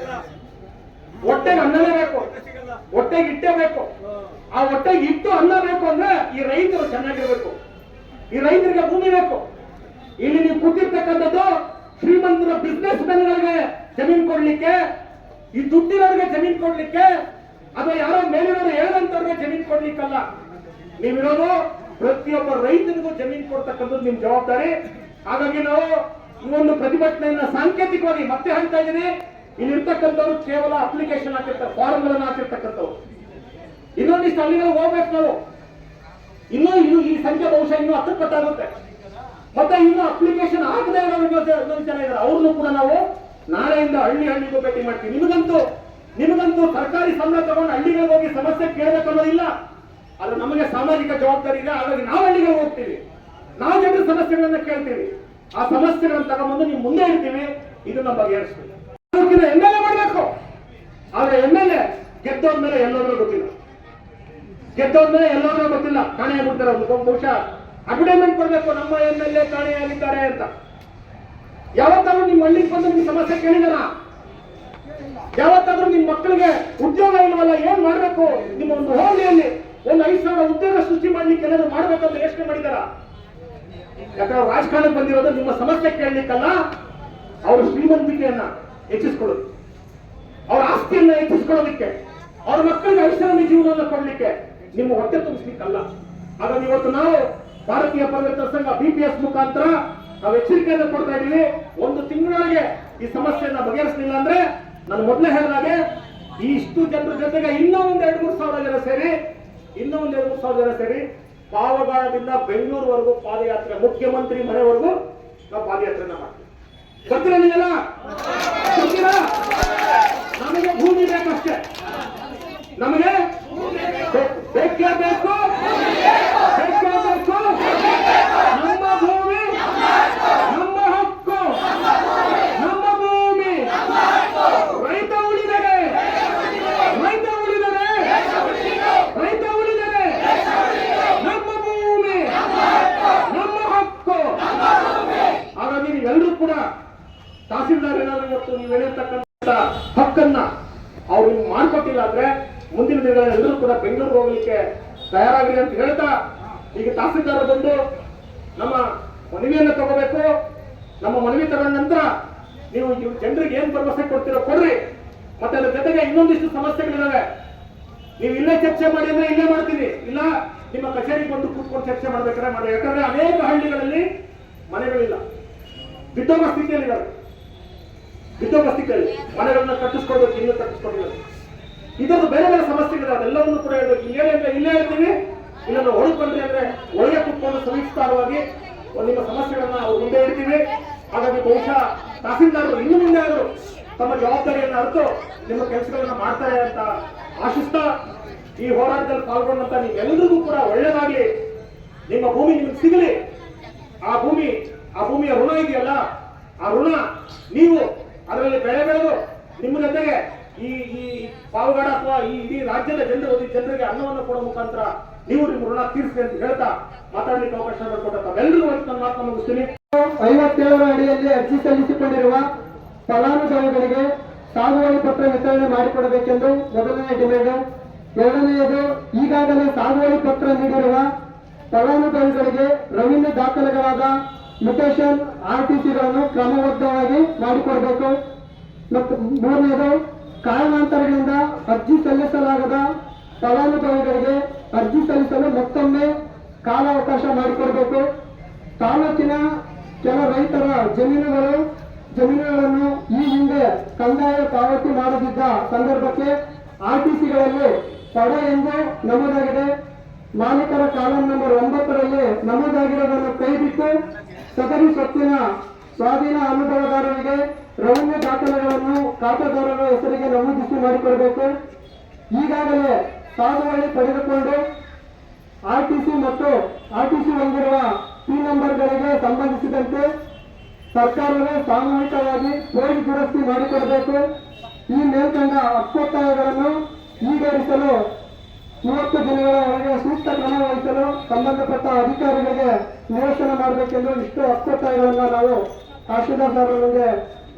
ಹೊಟ್ಟೆಗೆ ಅನ್ನನೇ ಬೇಕು, ಹೊಟ್ಟೆಗೆ ಇಟ್ಟೇ ಬೇಕು. ಆ ಹೊಟ್ಟೆಗೆ ಇಟ್ಟು ಅನ್ನ ಬೇಕು ಅಂದ್ರೆ ಈ ರೈತರು ಚೆನ್ನಾಗಿರ್ಬೇಕು, ಈ ರೈತರಿಗೆ ಭೂಮಿ ಬೇಕು. ಇಲ್ಲಿ ನೀವು ಕೂತಿರ್ತಕ್ಕಂಥದ್ದು ಶ್ರೀಮಂತರ ಬಿಸ್ನೆಸ್ ಮೆನ್ಗಳಿಗೆ ಜಮೀನು ಕೊಡ್ಲಿಕ್ಕೆ, ಈ ದುಡ್ಡಿನವ್ರಿಗೆ ಜಮೀನು ಕೊಡ್ಲಿಕ್ಕೆ, ಅಥವಾ ಯಾರೋ ಮೇಲಿರೋರು ಹೇಳಂತವ್ರಿಗೆ ಜಮೀನು ಕೊಡ್ಲಿಕ್ಕಲ್ಲ. ನೀವಿರೋದು ಪ್ರತಿಯೊಬ್ಬ ರೈತನಿಗೂ ಜಮೀನು ಕೊಡ್ತಕ್ಕಂಥದ್ದು ನಿಮ್ ಜವಾಬ್ದಾರಿ. ಹಾಗಾಗಿ ನಾವು ಈ ಒಂದು ಪ್ರತಿಭಟನೆಯನ್ನ ಸಾಂಕೇತಿಕವಾಗಿ ಮತ್ತೆ ಹೇಳ್ತಾ ಇದ್ದೀನಿ. ಇಲ್ಲಿರ್ತಕ್ಕಂಥವ್ರು ಕೇವಲ ಅಪ್ಲಿಕೇಶನ್ ಹಾಕಿರ್ತಾರೆ, ಫಾರ್ಮ್ ಗಳನ್ನ ಹಾಕಿರ್ತಕ್ಕಂಥವ್ರು. ಇನ್ನೊಂದಿಷ್ಟು ಹಳ್ಳಿಗಳು ಹೋಗ್ಬೇಕು ನಾವು. ಇನ್ನೂ ಈ ಸಂಖ್ಯೆ ಬಹುಶಃ ಇನ್ನೂ 10 ಪಟ್ಟಾಗುತ್ತೆ. ಮತ್ತೆ ಇನ್ನು ಅಪ್ಲಿಕೇಶನ್ ಹಾಕದೇ ಇರೋ ಇನ್ನೊಂದು ಜನ ಇದ್ದಾರೆ, ಅವ್ರನ್ನು ಕೂಡ ನಾವು ನಾಳೆಯಿಂದ ಹಳ್ಳಿಗೂ ಭೇಟಿ ಮಾಡ್ತೀವಿ. ನಿಮಗಂತೂ ಸರ್ಕಾರಿ ಸಂಬಳ ತಗೊಂಡು ಹಳ್ಳಿಗಳಿಗೆ ಹೋಗಿ ಸಮಸ್ಯೆ ಕೇಳಬೇಕನ್ನೋದಿಲ್ಲ. ಅದು ನಮಗೆ ಸಾಮಾಜಿಕ ಜವಾಬ್ದಾರಿ ಇದೆ. ಹಾಗಾಗಿ ನಾವು ಹಳ್ಳಿಗೆ ಹೋಗ್ತೀವಿ, ನಾವು ಜನರ ಸಮಸ್ಯೆಗಳನ್ನ ಕೇಳ್ತೀವಿ. ಆ ಸಮಸ್ಯೆಗಳನ್ನು ತಗೊಂಡ್ಬಂದು ನೀವು ಮುಂದೆ ಇಡ್ತೀವಿ. ಇದನ್ನ ಬಗೆಹರಿಸ್ತೀವಿ. MLA ಮಾಡಬೇಕು. ಆದ್ರೆ MLA ಗೆದ್ದೋದ್ಮೇಲೆ ಎಲ್ಲರೂ ಗೊತ್ತಿಲ್ಲ, ಕಾಣೆಯಾಗ್ಬಿಡ್ತಾರೆ. ಬಹುಶಃ ಅಡ್ವರ್ಟೈಸ್ಮೆಂಟ್ ಕೊಡ್ಬೇಕು, ನಮ್ಮ MLA ಕಾಣೆಯಾಗಿದ್ದಾರೆ ಅಂತ. ಯಾವತ್ತಾದ್ರೂ ನಿಮ್ಮ ಹಳ್ಳಿಗೆ ಬಂದು ನಿಮ್ ಸಮಸ್ಯೆ ಕೇಳಿದಾರ? ಯಾವತ್ತಾದ್ರೂ ನಿಮ್ ಮಕ್ಕಳಿಗೆ ಉದ್ಯೋಗ ಇಲ್ವಲ್ಲ, ಏನ್ ಮಾಡ್ಬೇಕು? ನಿಮ್ಮ ಒಂದು ಹೋಬಳಿಯಲ್ಲಿ ಒಂದು 5,000 ಉದ್ಯೋಗ ಸೃಷ್ಟಿ ಮಾಡ್ಲಿಕ್ಕೆ ಏನಾದ್ರು ಮಾಡ್ಬೇಕಂತ ಯೋಚನೆ ಮಾಡಿದಾರ? ಯಾಕಂದ್ರೆ ರಾಜಕಾರಣಕ್ಕೆ ಬಂದಿರೋದು ನಿಮ್ಮ ಸಮಸ್ಯೆ ಕೇಳಲಿಕ್ಕಲ್ಲ, ಅವ್ರ ಶ್ರೀಮಂತಿಕೆಯನ್ನ ಹೆಚ್ಚಿಸ್ಕೊಳ್ಳೋದು, ಅವ್ರ ಆಸ್ತಿಯನ್ನ ಹೆಚ್ಚಿಸ್ಕೊಳ್ಳೋದಕ್ಕೆ, ಅವ್ರ ಮಕ್ಕಳಿಗೆ ಐಷಾರಾಮಿ ಜೀವನವನ್ನು ಕೊಡ್ಲಿಕ್ಕೆ, ನಿಮ್ಮ ಹೊಟ್ಟೆ ತುಂಬಿಸ್ಲಿಕ್ಕಲ್ಲ. ಹಾಗಾಗಿ ಇವತ್ತು ನಾವು ಭಾರತೀಯ ಪರಿವರ್ತನಾ ಸಂಘ BPS ಮುಖಾಂತರ ನಾವು ಎಚ್ಚರಿಕೆಯನ್ನು ಕೊಡ್ತಾ ಇದೀವಿ. 1 ತಿಂಗಳೊಳಗೆ ಈ ಸಮಸ್ಯೆಯನ್ನ ಬಗೆಹರಿಸಲಿಲ್ಲ ಅಂದ್ರೆ ನಾನು ಮೊದಲೇ ಹೇಳಿದಾಗೆ ಇಷ್ಟು ಜನರ ಜೊತೆಗೆ ಇನ್ನೂ ಒಂದು 2-3 ಸಾವಿರ ಜನ ಸೇರಿ ಪಾವಗಡದಿಂದ ಬೆಂಗಳೂರುವರೆಗೂ ಪಾದಯಾತ್ರೆ, ಮುಖ್ಯಮಂತ್ರಿ ಮನೆವರೆಗೂ ನಾವು ಪಾದಯಾತ್ರೆನ ಮಾಡ್ತೀವಿ. ಗೊತ್ತಿಲ್ಲ ನೀವೆಲ್ಲ? ಗೊತ್ತಿಲ್ಲ? ನಮಗೆ ಭೂಮಿ ಬೇಕಷ್ಟೇ, ನಮಗೆ ಬೇಕೇ ಬೇಕು. ನಮ್ಮ ಭೂಮಿ ನಮ್ಮ ಹಕ್ಕು, ನಮ್ಮ ಭೂಮಿ. ರೈತ ಉಳಿದರೆ ನಮ್ಮ ಭೂಮಿ ನಮ್ಮ ಹಕ್ಕು. ಹಾಗಾಗಿ ನೀವೆಲ್ಲರೂ ಕೂಡ ತಹಸೀಲ್ದಾರ್ ಏನಾದ್ರು ಇವತ್ತು ನೀವು ಹೇಳಿರ್ತಕ್ಕಂಥ ಹಕ್ಕನ್ನ ಅವ್ರು ನಿಮ್ಗೆ ಮಾಡ್ಕೊಟ್ಟಿಲ್ಲ ಅಂದ್ರೆ ಮುಂದಿನ ದಿನಗಳಲ್ಲಿ ಎಲ್ಲರೂ ಕೂಡ ಬೆಂಗಳೂರು ಹೋಗ್ಲಿಕ್ಕೆ ತಯಾರಾಗಿದೆ ಅಂತ ಹೇಳ್ತಾ, ಈಗ ತಹಸೀಲ್ದಾರ್ ಬಂದು ನಮ್ಮ ಮನವಿಯನ್ನು ತಗೋಬೇಕು. ನಮ್ಮ ಮನವಿ ತಗೊಂಡ ನಂತರ ನೀವು ಜನರಿಗೆ ಏನ್ ಭರವಸೆ ಕೊಡ್ತೀರೋ ಕೊಡ್ರಿ. ಮತ್ತೆ ಅದ್ರ ಜೊತೆಗೆ ಇನ್ನೊಂದಿಷ್ಟು ಸಮಸ್ಯೆಗಳಿದಾವೆ. ನೀವು ಇಲ್ಲೇ ಚರ್ಚೆ ಮಾಡಿ ಅಂದ್ರೆ ಇಲ್ಲೇ ಮಾಡ್ತೀವಿ, ಇಲ್ಲ ನಿಮ್ಮ ಕಚೇರಿಗೆ ಬಂದು ಕೂತ್ಕೊಂಡು ಚರ್ಚೆ ಮಾಡ್ಬೇಕಾದ್ರೆ ಮಾಡಿ. ಯಾಕಂದ್ರೆ ಅನೇಕ ಹಳ್ಳಿಗಳಲ್ಲಿ ಮನೆಗಳಿಲ್ಲ, ಬಿದ್ದೋಗ ಸ್ಥಿತಿಯಲ್ಲಿದ್ದಾರೆ. ಮನೆಗಳನ್ನ ಕಟ್ಟಿಸ್ಕೊಡ್ಬೇಕು, ಇನ್ನೂ ಕಟ್ಟಿಸ್ಕೊಡಿಲ್ಲ. ಇದರದ್ದು ಬೇರೆ ಬೇರೆ ಸಮಸ್ಯೆಗಳಿದೆ, ಅದೆಲ್ಲವನ್ನು ಕೂಡ ಹೇಳ್ಬೇಕು. ಇಲ್ಲೇ ಹೇಳ್ತೀವಿ, ಇಲ್ಲ ನಾವು ಹೊಡ್ಕೊಂಡ್ರಿ ಅಂದ್ರೆ ಒಳಗೆ ಕೂತ್ಕೊಂಡು ಸವಿಸ್ತಾರವಾಗಿ ನಿಮ್ಮ ಸಮಸ್ಯೆಗಳನ್ನ ಅವ್ರು ಮುಂದೆ ಇಡ್ತೀವಿ. ಹಾಗಾಗಿ ಬಹುಶಃ ತಹಸೀಲ್ದಾರರು ಇನ್ನು ಮುಂದೆ ಆದರೂ ತಮ್ಮ ಜವಾಬ್ದಾರಿಯನ್ನು ಅರಿತು ನಿಮ್ಮ ಕೆಲಸಗಳನ್ನ ಮಾಡ್ತಾರೆ ಅಂತ ಆಶಿಸ್ತಾ, ಈ ಹೋರಾಟದಲ್ಲಿ ಪಾಲ್ಗೊಂಡಂತ ನೀವೆಲ್ಲರಿಗೂ ಕೂಡ ಒಳ್ಳೇದಾಗ್ಲಿ. ನಿಮ್ಮ ಭೂಮಿ ನಿಮ್ಗೆ ಸಿಗಲಿ. ಆ ಭೂಮಿಯ ಋಣ ಇದೆಯಲ್ಲ, ಆ ಋಣ ನೀವು ಅದರಲ್ಲಿ ಬೆಳೆದು ನಿಮ್ಮ ಜೊತೆಗೆ ಈ ಪಾವಗಡ ಅಥವಾ ಈ ಇಡೀ ರಾಜ್ಯದ ಜನರಿಗೆ ಅನ್ನವನ್ನು ಕೊಡೋ ಮುಖಾಂತರ ನೀವು ನಿಮ್ಮ ಋಣ ತೀರಿಸಿ ಅಂತ ಹೇಳ್ತಾ ಮಾತಾಡ್ಲಿಕ್ಕೆ ಅವಕಾಶ ಮಾಡಿಕೊಟ್ಟ ತಾವೆಲ್ಲರಿಗೂ ನನ್ನ ಮಾತನ್ನು ಮುಗಿಸ್ತೀನಿ. 57ರ ಅಡಿಯಲ್ಲಿ ಅರ್ಜಿ ಸಲ್ಲಿಸಿಕೊಂಡಿರುವ ಫಲಾನುಭವಿಗಳಿಗೆ ಸಾಗುವಳಿ ಪತ್ರ ವಿತರಣೆ ಮಾಡಿಕೊಡಬೇಕೆಂದು ಮೊದಲನೇ ಡಿಮ್ಯಾಂಡ್. ಎರಡನೆಯದು, ಈಗಾಗಲೇ ಸಾಗುವಳಿ ಪತ್ರ ನೀಡಿರುವ ಫಲಾನುಭವಿಗಳಿಗೆ ರೆವಿನ್ಯೂ ದಾಖಲೆಗಳಾದ ಮ್ಯೂಟೇಷನ್ RTCಗಳನ್ನು ಕ್ರಮಬದ್ಧವಾಗಿ ಮಾಡಿಕೊಡಬೇಕು. ಮತ್ತು ಮೂರನೆಯದು, ಕಾರಣಾಂತರಗಳಿಂದ ಅರ್ಜಿ ಸಲ್ಲಿಸಲಾಗದ ಫಲಾನುಭವಿಗಳಿಗೆ ಅರ್ಜಿ ಸಲ್ಲಿಸಲು ಮತ್ತೊಮ್ಮೆ ಕಾಲಾವಕಾಶ ಮಾಡಿಕೊಡಬೇಕು. ತಾಲೂಕಿನ ಕೆಲ ರೈತರ ಜಮೀನುಗಳನ್ನು ಈ ಹಿಂದೆ ಕಂದಾಯ ಪಾವತಿ ಮಾಡದಿದ್ದ ಸಂದರ್ಭಕ್ಕೆ RTCಗಳಲ್ಲಿ ತಡ ಎಂದು ನಮೂದಾಗಿದೆ. ಮಾಲೀಕರ ಕಾಲಂ ನಂಬರ್ 9ರಲ್ಲಿ ನಮೂದಾಗಿರುವುದನ್ನು ಕೈಬಿಟ್ಟು ಸದರಿ ಸ್ವತ್ತಿನ ಸ್ವಾಧೀನ ಅನುಭವದಾರರಿಗೆ ರೆವಿನ್ಯೂ ದಾಖಲೆಗಳನ್ನು ಖಾತೆದಾರರ ಹೆಸರಿಗೆ ನಮೂದಿಸಿ ಮಾಡಿಕೊಡಬೇಕು. ಈಗಾಗಲೇ ಸಾಗುವಳಿ ಪಡೆದುಕೊಂಡು RTC ಮತ್ತು RTC ಹೊಂದಿರುವ P ನಂಬರ್ಗಳಿಗೆ ಸಂಬಂಧಿಸಿದಂತೆ ಸರ್ಕಾರವೇ ಸಾಮೂಹಿಕವಾಗಿ ಪೋಸ್ಟ್ ದುರಸ್ತಿ ಮಾಡಿಕೊಡಬೇಕು. ಈ ಮೇಲ್ಕಂಡ ಹಕ್ಕೊತ್ತಾಯಗಳನ್ನು ಈಡೇರಿಸಲು 30 ದಿನಗಳವರೆಗೆ ಸೂಕ್ತ ಕ್ರಮ ವಹಿಸಲು ಸಂಬಂಧಪಟ್ಟ ಅಧಿಕಾರಿಗಳಿಗೆ ನಿವೇಶನ ಮಾಡಬೇಕೆಂದು ಇಷ್ಟು ಹಕ್ಕೊತ್ತಾಯಗಳನ್ನು ನಾವು ತಹಶೀಲ್ದಾರ್ ಸಾಹೇಬರಿಗೆ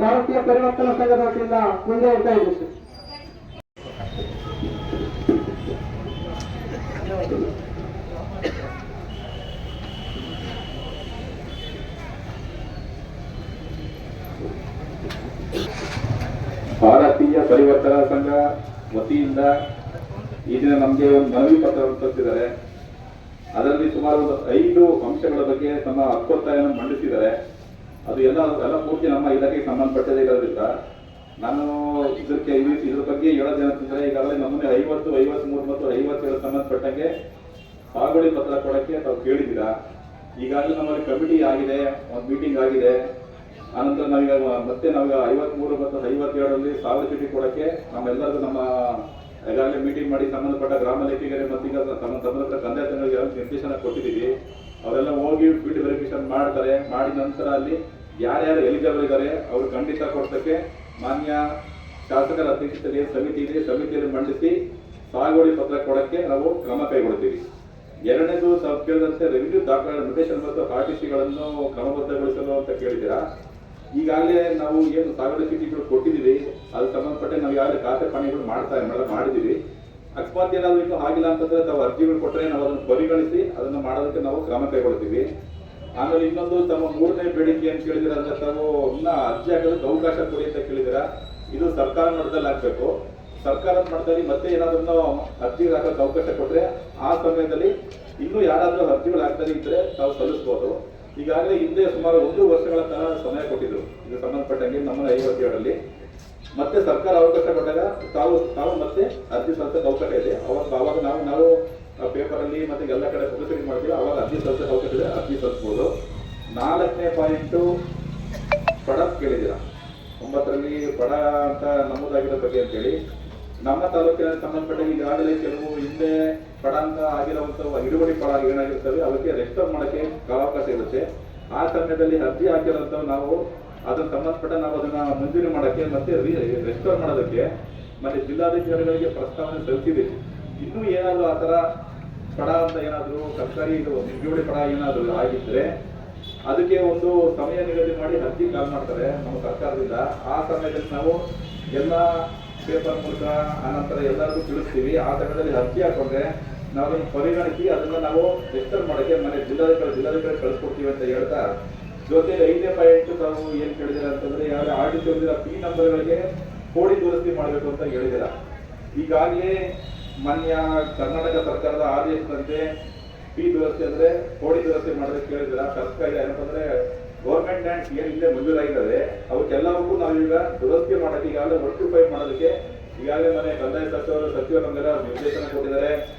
ಭಾರತೀಯ ಪರಿವರ್ತನಾ ಸಂಘದ ವತಿಯಿಂದ ಮುಂದೆ ಇಡ್ತಾ ಇದ್ದೀವಿ. ಭಾರತೀಯ ಪರಿವರ್ತನಾ ಸಂಘ ವತಿಯಿಂದ ಈ ದಿನ ನಮಗೆ ಒಂದು ಮನವಿ ಪತ್ರವನ್ನು ತರಿಸಿದ್ದಾರೆ. ಅದರಲ್ಲಿ ಸುಮಾರು ಒಂದು 5 ಅಂಶಗಳ ಬಗ್ಗೆ ತಮ್ಮ ಹಕ್ಕೊತ್ತಾಯವನ್ನು ಮಂಡಿಸಿದ್ದಾರೆ. ಅದು ಎಲ್ಲ ಪೂರ್ತಿ ನಮ್ಮ ಇಲಾಖೆಗೆ ಸಂಬಂಧಪಟ್ಟದೇ ಇರೋದ್ರಿಂದ ನಾನು ಇದ್ರ ಬಗ್ಗೆ ಹೇಳೋದೇನಂತಂದ್ರೆ, ಈಗಾಗಲೇ ನಮ್ಮನೆ 50, 53 ಮತ್ತು 57 ಸಂಬಂಧಪಟ್ಟಂಗೆ ಸಾಗುವಳಿ ಪತ್ರ ಕೊಡಕ್ಕೆ ತಾವು ಕೇಳಿದ್ದೀರಾ. ಈಗಾಗಲೇ ನಮ್ಮಲ್ಲಿ ಕಮಿಟಿ ಆಗಿದೆ, ಒಂದು ಮೀಟಿಂಗ್ ಆಗಿದೆ. ಆನಂತರ ನಾವೀಗ 53 ಮತ್ತು 57ರಲ್ಲಿ ಸಾಗುವಳಿ ಚೀಟಿ ಕೊಡಕ್ಕೆ ನಮ್ಮೆಲ್ಲರಿಗೂ ನಮ್ಮ ಈಗಾಗಲೇ ಮೀಟಿಂಗ್ ಮಾಡಿ ಸಂಬಂಧಪಟ್ಟ ಗ್ರಾಮ ಲೆಕ್ಕಿಗರೆ ಮತ್ತು ಈಗ ಸಂಬಂಧಪಟ್ಟ ಕಂದಾಯ ತಂಡಗಳಿಗೆ ನಿರ್ದೇಶನ ಕೊಟ್ಟಿದ್ದೀವಿ. ಅವರೆಲ್ಲ ಹೋಗಿ ಫೀಲ್ಡ್ ವೆರಿಫಿಕೇಶನ್ ಮಾಡ್ತಾರೆ. ಮಾಡಿದ ನಂತರ ಅಲ್ಲಿ ಯಾರ್ಯಾರು ಎಲಿಜಿಬಲ್ ಇದ್ದಾರೆ ಅವರು ಖಂಡಿತ ಕೊಡ್ಸಕ್ಕೆ ಮಾನ್ಯ ಶಾಸಕರ ಅಧ್ಯಕ್ಷತೆಯಲ್ಲಿ ಸಮಿತಿ ಇದೆ, ಸಮಿತಿಯಲ್ಲಿ ಮಂಡಿಸಿ ಸಾಗುವಳಿ ಪತ್ರ ಕೊಡಕ್ಕೆ ನಾವು ಕ್ರಮ ಕೈಗೊಳ್ತೀವಿ. ಎರಡನೇದು ತಾವು ಕೇಳಿದಂತೆ ರೆವಿನ್ಯೂ ದಾಖಲೆ ಮ್ಯೂಟೇಷನ್ ಮತ್ತು RTCಗಳನ್ನು ಕ್ರಮಬದ್ಧಗೊಳಿಸಲು ಅಂತ ಕೇಳಿದ್ದೀರಾ. ಈಗಾಗಲೇ ನಾವು ಏನು ಸಾಗುವಳಿ ಚೀಟಿಗಳು ಕೊಟ್ಟಿದ್ದೀವಿ, ಅದಕ್ಕೆ ಸಂಬಂಧಪಟ್ಟ ನಾವು ಈಗಾಗಲೇ ಖಾತೆ ಪಾಣಿಗಳು ಮಾಡಿದ್ದೀವಿ. ಅಕಸ್ಮಾತ್ ಏನಾದ್ರು ಇನ್ನೂ ಆಗಿಲ್ಲ ಅಂತಂದ್ರೆ ತಾವು ಅರ್ಜಿಗಳು ಕೊಟ್ಟರೆ ನಾವು ಅದನ್ನು ಪರಿಗಣಿಸಿ ಅದನ್ನು ಮಾಡೋದಕ್ಕೆ ನಾವು ಕ್ರಮ ಕೈಗೊಳ್ತೀವಿ. ಆಮೇಲೆ ಇನ್ನೊಂದು ತಮ್ಮ 3ನೇ ಬೇಡಿಕೆ ಅಂತ ಕೇಳಿದಿರ ಅಂದ್ರೆ, ತಾವು ಇನ್ನ ಅರ್ಜಿ ಹಾಕೋದಕ್ಕೆ ಅವಕಾಶ ಕೊಡಿ ಅಂತ ಕೇಳಿದಿರ. ಇದು ಸರ್ಕಾರ ಮಟ್ಟದಲ್ಲಿ ಆಗ್ಬೇಕು. ಸರ್ಕಾರದ ಮಟ್ಟದಲ್ಲಿ ಮತ್ತೆ ಏನಾದ್ರೂ ಅರ್ಜಿ ಹಾಕೋಕೆ ಅವಕಾಶ ಕೊಟ್ರೆ ಆ ಸಮಯದಲ್ಲಿ ಇನ್ನೂ ಯಾರಾದ್ರೂ ಅರ್ಜಿಗಳು ಆಗ್ತಾರೆ ಇದ್ರೆ ತಾವು ಸಲ್ಲಿಸಬಹುದು. ಈಗಾಗಲೇ ಹಿಂದೆ ಸುಮಾರು 1 ವರ್ಷಗಳ ಕಾಲ ಸಮಯ ಕೊಟ್ಟಿದ್ರು ಇದು ಸಂಬಂಧಪಟ್ಟಂಗೆ ನಮ್ಮನ್ನ 57ರಲ್ಲಿ. ಮತ್ತೆ ಸರ್ಕಾರ ಅವಕಾಶ ಕೊಟ್ಟಾಗ ತಾವು ಮತ್ತೆ ಅರ್ಜಿ ಸಲ್ಲಿಸಕ್ಕೆ ಅವಕಾಶ ಇದೆ. ಅವಾಗ ನಾವು ಪೇಪರ್ ಅಲ್ಲಿ ಮತ್ತೆ ಎಲ್ಲ ಕಡೆ ಪಬ್ಲಿಸಿಟಿ ಮಾಡ್ತೀವಿ. ಅವಾಗ ಅರ್ಜಿ ಸಲ್ಲಿಸಕ್ಕೆ ಅವಕಾಶ ಇದೆ, ಅರ್ಜಿ ಸಲ್ಲಿಸಬಹುದು. 4ನೇ ಪಾಯಿಂಟು ಪಡ ಕೇಳಿದ್ದೀರಾ. 9ರಲ್ಲಿ ಪಡ ಅಂತ ನಮೂದಾಗಿರೋ ಬಗ್ಗೆ ಅಂತೇಳಿ ನಮ್ಮ ತಾಲೂಕಿನ ಸಂಬಂಧಪಟ್ಟ ಈಗಾಗಲೇ ಕೆಲವು ಹಿಂದೆ ಪಡ ಅಂತ ಆಗಿರುವಂತಹ ಹಿಡುವಳಿ ಪಡ ಏನಾಗಿರ್ತವೆ ಅವಕ್ಕೆ ರೆಸ್ಟೋರ್ ಮಾಡಕ್ಕೆ ಕಾಲಾವಕಾಶ ಇರುತ್ತೆ. ಆ ಸಮಯದಲ್ಲಿ ಅರ್ಜಿ ಹಾಕಿರೋಂಥವು ನಾವು ಅದನ್ನ ಸಂಬಂಧಪಟ್ಟ ನಾವು ಅದನ್ನ ಮಂಜೂರಿ ಮಾಡಕ್ಕೆ ಮತ್ತೆ ರೆಸ್ಟೋರ್ ಮಾಡೋದಕ್ಕೆ ಮತ್ತೆ ಜಿಲ್ಲಾಧಿಕಾರಿಗಳಿಗೆ ಪ್ರಸ್ತಾವನೆ ಸಲ್ಲಿಸಿದ್ದೀವಿ. ಇನ್ನೂ ಏನಾದ್ರು ಆ ತರ ಪಡ ಅಂತ ಏನಾದ್ರು ಸರ್ಕಾರಿ ಹಿಡುವಳಿ ಪಡ ಏನಾದ್ರು ಆಗಿದ್ರೆ ಅದಕ್ಕೆ ಒಂದು ಸಮಯ ನಿಗದಿ ಮಾಡಿ ಅರ್ಜಿ ಕಾಲ್ ಮಾಡ್ತಾರೆ ನಮ್ಮ ಸರ್ಕಾರದಿಂದ. ಆ ಸಮಯದಲ್ಲಿ ನಾವು ಎಲ್ಲ ಪೇಪರ್ ಮೂಲಕ ಆನಂತರ ಎಲ್ಲರಿಗೂ ತಿಳಿಸ್ತೀವಿ. ಆ ಸಮಯದಲ್ಲಿ ಅರ್ಜಿ ಹಾಕೊಂಡ್ರೆ ನಾವು ಅದನ್ನು ಪರಿಗಣಿಸಿ ಅದನ್ನ ನಾವು ರೆಜಿಸ್ಟರ್ ಮಾಡಕ್ಕೆ ಮನೆ ಜಿಲ್ಲಾಧಿಕಾರಿ ಕಳಿಸ್ಕೊಡ್ತೀವಿ ಅಂತ ಹೇಳ್ತಾ, ಜೊತೆಲಿ 5ನೇ ಪಾಯಿಂಟ್ ತಾವು ಏನ್ ಕೇಳಿದಿರ ಅಂತಂದ್ರೆ, ಯಾವ RTC ಹೊಂದಿರೋ P ನಂಬರ್ಗಳಿಗೆ ಕೋಡಿ ದುರಸ್ತಿ ಮಾಡಬೇಕು ಅಂತ ಹೇಳಿದಿರ. ಈಗಾಗಲೇ ಮಾನ್ಯ ಕರ್ನಾಟಕ ಸರ್ಕಾರದ ಆದೇಶದಂತೆ P ದುರಸ್ತಿ ಅಂದ್ರೆ ಕೋಡಿ ದುರಸ್ತಿ ಮಾಡೋದಕ್ಕೆ ಹೇಳಿದಿರ. ಸರ್ಕಾರ ಏನಂತಂದ್ರೆ ಗೌರ್ಮೆಂಟ್ ಲ್ಯಾಂಡ್ಸ್ ಏನ್ ಇಲ್ಲೇ ಮಂಜೂರಾಗಿದ್ದಾವೆ ಅವಕ್ಕೆಲ್ಲವಕ್ಕೂ ನಾವೀಗ ದುರಸ್ತಿ ಮಾಡೋಕ್ಕೆ ಈಗಾಗಲೇ ವರ್ಟಿಫೈ ಮಾಡೋದಕ್ಕೆ ಈಗಾಗಲೇ ಮನೆ ಕಂದಾಯ ಸಚಿವರು ನಮಗೆಲ್ಲ ನಿರ್ದೇಶನ ಕೊಟ್ಟಿದ್ದಾರೆ.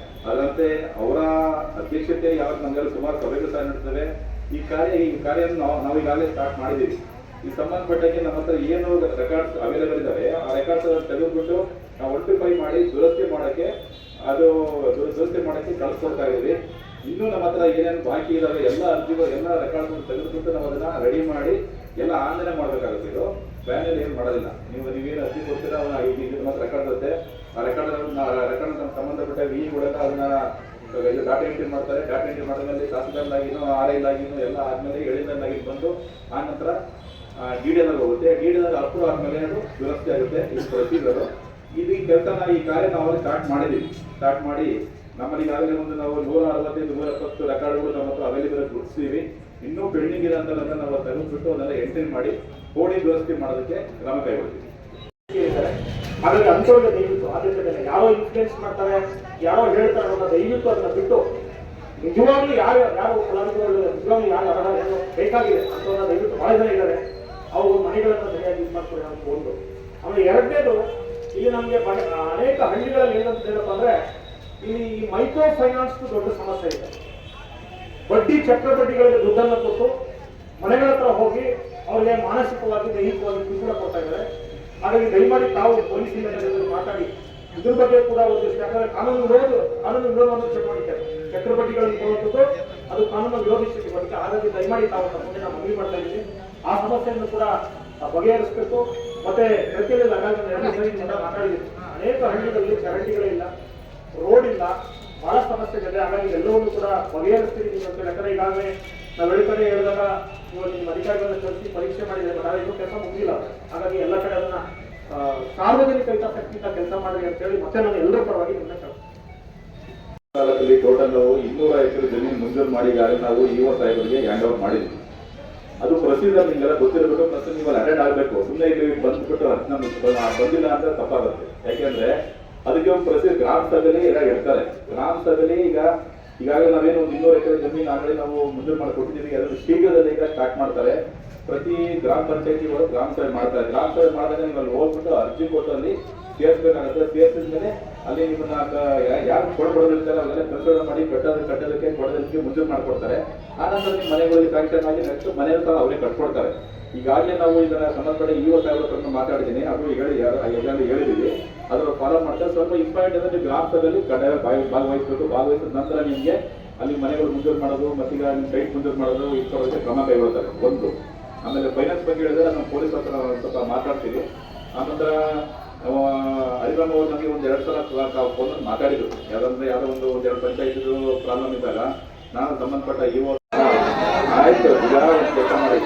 ಅದರಂತೆ ಅವರ ಅಧ್ಯಕ್ಷತೆ ಯಾವಾಗ ನಮಗೆಲ್ಲ ಸುಮಾರು ಸಭೆಗಳು ಸಹ ನಡೆಸ್ತವೆ. ಈ ಕಾರ್ಯವನ್ನು ನಾವು ಈಗಾಗಲೇ ಸ್ಟಾರ್ಟ್ ಮಾಡಿದ್ದೀವಿ. ಈ ಸಂಬಂಧಪಟ್ಟಂಗೆ ನಮ್ಮ ಹತ್ರ ಏನು ರೆಕಾರ್ಡ್ಸ್ ಅವೈಲೇಬಲ್ ಇದ್ದಾವೆ ಆ ರೆಕಾರ್ಡ್ಸ್ ತೆಗೆದುಬಿಟ್ಟು ನಾವು ವರ್ಟಿಫೈ ಮಾಡಿ ದುರಸ್ತಿ ಮಾಡಕ್ಕೆ ಕಳಿಸ್ಕೊಡ್ತಾ ಇದ್ದೀವಿ. ಇನ್ನೂ ನಮ್ಮ ಹತ್ರ ಏನೇನು ಬಾಕಿ ಇದಾವೆ ಎಲ್ಲ ಅರ್ಜಿಗಳು ಎಲ್ಲ ರೆಕಾರ್ಡ್ಸ್ ತೆಗೆದುಬಿಟ್ಟು ನಾವು ಅದನ್ನ ರೆಡಿ ಮಾಡಿ ಎಲ್ಲ ಆಂದನೆ ಮಾಡಬೇಕಾಗುತ್ತೆ. ಇದು ಬ್ಯಾನಲ್ಲಿ ಏನು ಮಾಡೋದಿಲ್ಲ. ನೀವೇನು ಅರ್ಜಿ ಕೊಡ್ತೀರಾ ನಮ್ಮ ರೆಕಾರ್ಡ್ ಇರುತ್ತೆ. ಆ ರೆಕಾರ್ಡ್ ಸಂಬಂಧಪಟ್ಟ ವಿಗಳೆಲ್ಲ ಅದನ್ನ ಡಾಟಾ ಎಂಟ್ರಿ ಮಾಡ್ತಾರೆ. ಡಾಟಾ ಎಂಟ್ರಿ ಮಾಡಿದ್ಮೇಲೆ ತಹಸೀಲ್ದಾರ್ ಆಗಿನೂ RI ಆಗಿನೂ ಎಲ್ಲ ಆದ್ಮೇಲೆ ಎಳಿದಾಗಿ ಬಂದು ಆ ನಂತರ ಡಿಡಿನರ್ ಹೋಗುತ್ತೆ. ಡಿಡಿನರ್ ಅಪ್ರೂವ್ ಆದ್ಮೇಲೆ ಅದು ವ್ಯವಸ್ಥೆ ಆಗುತ್ತೆ. ಇದು ಪ್ರೊಸೀಜರ್. ಇದು ಈ ಕೆಲಸನ ಈ ಕಾರ್ಯ ನಾವು ಸ್ಟಾರ್ಟ್ ಮಾಡಿದ್ದೀವಿ. ಸ್ಟಾರ್ಟ್ ಮಾಡಿ ನಮ್ಮಲ್ಲಿ ಈಗಾಗಲೇ ಒಂದು ನಾವು 165 170 ರೆಕಾರ್ಡ್ಗಳು ನಮ್ಮ ಹತ್ರ ಅವೈಲೇಬಲ್ ಗುರುತಿಸ್ತೀವಿ. ಇನ್ನೂ ಪೆಂಡಿಂಗ್ ಇರೋಂಥದ್ದನ್ನ ನಾವು ತೆಗೆದುಬಿಟ್ಟು ಅದನ್ನೆಲ್ಲ ಎಂಟ್ರಿ ಮಾಡಿ ಕೋಡಿ ದುರಸ್ತಿ ಮಾಡೋದಕ್ಕೆ ಕ್ರಮ ಕೈಗೊಳ್ತೀವಿ. ಹಾಗಾಗಿ ಅಂಥವ್ರಿಗೆ ದಯವಿಟ್ಟು ಆದ್ಯತೆ ಯಾರೋ ಇನ್ಫ್ಲೂಯೆನ್ಸ್ ಮಾಡ್ತಾರೆ, ಯಾರೋ ಹೇಳ್ತಾರೆ ಅನ್ನೋದನ್ನ ದಯವಿಟ್ಟು ಅದನ್ನ ಬಿಟ್ಟು ನಿಜವಾಗ್ಲೂ ಯಾರು ಫಲಾನುಭವಿಗಳು ನಿಜವಾಗ್ಲೂ ಯಾರು ಅರ್ಹ ಏನು ಬೇಕಾಗಿದೆ ಅಂಥವ್ರನ್ನ ದಯವಿಟ್ಟು ಬಹಳ ಜನ ಇದ್ದಾರೆ. ಅವರು ಮನೆಗಳನ್ನ ಸರಿಯಾಗಿ ಇದು ಮಾಡ್ತಾರೆ ಅಂತ ಒಂದು. ಆಮೇಲೆ ಎರಡನೇದು, ಇಲ್ಲಿ ನಮಗೆ ಅನೇಕ ಹಳ್ಳಿಗಳಲ್ಲಿ ಏನಂತ ಅಂದ್ರೆ ಇಲ್ಲಿ ಈ ಮೈಕ್ರೋ ಫೈನಾನ್ಸ್ ದೊಡ್ಡ ಸಮಸ್ಯೆ ಇದೆ. ಬಡ್ಡಿ ಚಕ್ರಬಡ್ಡಿಗಳಿಗೆ ದುಡ್ಡನ್ನು ಕೊಟ್ಟು ಮನೆಗಳ ಹತ್ರ ಹೋಗಿ ಅವರಿಗೆ ಮಾನಸಿಕವಾಗಿ ದೈಹಿಕವಾಗಿ ಕಿರುಕುಳ ಕೊಡ್ತಾ ಇದ್ದಾರೆ. ಹಾಗಾಗಿ ದಯಮಾಡಿ ತಾವು ಪೊಲೀಸ್ ಇಲಾಖೆಯಲ್ಲಿ ಮಾತಾಡಿ ಇದ್ರ ಬಗ್ಗೆ ಕೂಡ ಒಂದಿಷ್ಟು, ಯಾಕಂದ್ರೆ ಕಾನೂನು ವಿರೋಧವನ್ನು ಚಟುವಟಿಕೆ ಚಕ್ರಬಡ್ಡಿಗಳನ್ನು ಕೊಡುವಂಥದ್ದು ಅದು ಕಾನೂನು ವಿರೋಧಿ ಚಟುವಟಿಕೆ. ಹಾಗಾಗಿ ದಯಮಾಡಿ ತಾವು ತಮ್ಮಲ್ಲಿ ನಾವು ಮನವಿ ಮಾಡ್ತಾ ಇದ್ದೀವಿ. ಆ ಸಮಸ್ಯೆಯನ್ನು ಕೂಡ ಬಗೆಹರಿಸಬೇಕು. ಮತ್ತೆ ಪ್ರತಿಯಲ್ಲಿ ಮಾತಾಡಿದ್ದೀವಿ, ಅನೇಕ ಹಳ್ಳಿಗಳಲ್ಲಿ ಚರಂಡಿಗಳೇ ಇಲ್ಲ, ರೋಡ್ ಇಲ್ಲ, ಬಹಳ ಸಮಸ್ಯೆಗಳಿದೆ. ಹಾಗಾಗಿ ಎಲ್ಲವನ್ನೂ ಕೂಡ ಬಗೆಹರಿಸ್ತೀವಿ ಅಂತ. ಯಾಕಂದ್ರೆ ಈಗಾಗಲೇ ನಾವು ಕಡೆ ಹೇಳಿದಾಗ ನೀವು ನಿಮ್ಮ ಅಧಿಕಾರಿಗಳನ್ನ ಕಳಿಸಿ ಪರೀಕ್ಷೆ ಮಾಡಿದ್ರೆ ಬಟ್ ಇನ್ನೂ ಕೆಲಸ ಮುಗಿದಿಲ್ಲ. ಹಾಗಾಗಿ ಎಲ್ಲ ಕಡೆ ಅದನ್ನ ಸಾರ್ವಜನಿಕ ಹಿತಾಸಕ್ತಿಯಿಂದ ಕೆಲಸ ಮಾಡಿ ಅಂತ ಹೇಳಿ ಮತ್ತೆ ನಾನು ಎಲ್ಲರ ಪರವಾಗಿ ಕಾಲದಲ್ಲಿ ಟೋಟಲ್ 200 ಎಕರೆ ಜಮೀನು ಮಂಜೂರು ಮಾಡಿ ನಾವು ಇಒ ಸಾಹೇಬರಿಗೆ ಹ್ಯಾಂಡ್ ಓವರ್ ಮಾಡಿದ್ವಿ. ಅದು ಪ್ರೊಸೀಜರ್ ನಿಮಗೆಲ್ಲ ಗೊತ್ತಿರಬೇಕು. ಮತ್ತೆ ನೀವು ಅಟೆಂಡ್ ಆಗಬೇಕು. ಸುಮ್ಮನೆ ಇಲ್ಲಿ ಬಂದ್ಬಿಟ್ಟು ಬಂದಿಲ್ಲ ಅಂದ್ರೆ ತಪ್ಪಾಗುತ್ತೆ. ಯಾಕೆಂದ್ರೆ ಅದಕ್ಕೆ ಒಂದು ಪ್ರೊಸೀಜರ್ ಗ್ರಾಮ ಸಭೆಯಲ್ಲಿ ಎಲ್ಲ ಇರ್ತಾರೆ. ಗ್ರಾಮ ಸಭೆಯಲ್ಲಿ ಈಗಾಗಲೇ ನಾವೇನು ಒಂದು 200 ಎಕರೆ ಜಮೀನು ಆಗಲೇ ನಾವು ಮಂಜೂರು ಮಾಡಿ ಕೊಟ್ಟಿದ್ದೀವಿ. ಅದನ್ನು ಶೀಘ್ರದಲ್ಲಿ ಈಗ ಸ್ಟಾರ್ಟ್ ಮಾಡ್ತಾರೆ. ಪ್ರತಿ ಗ್ರಾಮ ಪಂಚಾಯತಿಗಳು ಗ್ರಾಮ ಸಭೆ ಮಾಡ್ತಾರೆ. ಗ್ರಾಮ ಸಭೆ ಮಾಡಿದಾಗ ನೀವು ಅಲ್ಲಿ ಹೋಗ್ಬಿಟ್ಟು ಅರ್ಜಿ ಕೊಟ್ಟು ಅಲ್ಲಿ ಸೇರಿಸಬೇಕಾಗುತ್ತೆ. ಸೇರಿಸಿದ ಮೇಲೆ ಅಲ್ಲಿ ನಿಮ್ಮನ್ನ ಯಾರು ಕೊಡ್ಕೊಡೋದಿರ್ತಾರೆ ಅವೆಲ್ಲ ಪರಿಶೋಧನೆ ಮಾಡಿ ಕಟ್ಟೋದಕ್ಕೆ ಕೊಡೋದಕ್ಕೆ ಮಂಜೂರು ಮಾಡಿಕೊಡ್ತಾರೆ. ಆನಂತರ ನಿಮ್ಮ ಮನೆಗಳಿಗೆ ಸ್ಯಾಂಕ್ಷನ್ ಆಗಿ ನೆಕ್ಸ್ಟ್ ಮನೆಯೂ ಸಹ ಅವರೇ ಕಟ್ಕೊಡ್ತಾರೆ. ಈಗಾಗಲೇ ನಾವು ಇದನ್ನ ಸಂಬಂಧಪಟ್ಟ ಇಒ ಸಾಹೇಬರನ್ನು ಮಾತಾಡಿದ್ದೀನಿ. ಅದು ಹೇಳಿದ್ದೀವಿ. ಅದನ್ನು ಫಾಲೋ ಮಾಡ್ತಾರೆ. ಸ್ವಲ್ಪ ಇಂಪಾರ್ಟೆಂಟ್ ಅಂದ್ರೆ ನೀವು ಗ್ರಾಮ ಸಭೆಯಲ್ಲಿ ಕಡ್ಡಾಯ ಭಾಗವಹಿಸಬೇಕು. ಭಾಗವಹಿಸಿದ ನಂತರ ನಿಮಗೆ ಅಲ್ಲಿ ಮನೆಗಳು ಮಂಜೂರು ಮಾಡೋದು ಮತ್ತೆ ಈಗ ನಿಮ್ಮ ಸೈಟ್ ಮಂಜೂರು ಮಾಡೋದು ಇಷ್ಟೊಳಗೆ ಕ್ರಮ ಕೈಗೊಳ್ತಾರೆ ಒಂದು. ಆಮೇಲೆ ಫೈನಾನ್ಸ್ ಬಗ್ಗೆ ಹೇಳಿದ್ರೆ ನಾವು ಪೊಲೀಸ್ ಹತ್ರ ಸ್ವಲ್ಪ ಮಾತಾಡ್ತೀವಿ. ಆನಂತರ ಹರಿರಾಮ್ ಅವರು ನಮಗೆ ಒಂದು 2 ಸಲ ಫೋನ್ ಮಾತಾಡಿದ್ರು. ಯಾರಂದ್ರೆ ಯಾರೋ ಒಂದು 2 ಪಂಚಾಯತ್ ಪ್ರಾಬ್ಲಮ್ ಇದ್ದಾಗ ನಾನು ಸಂಬಂಧಪಟ್ಟ ಇಒ ಆಯ್ತು ಈಗ ಒಂದು ಕೆಲಸ ಮಾಡಿ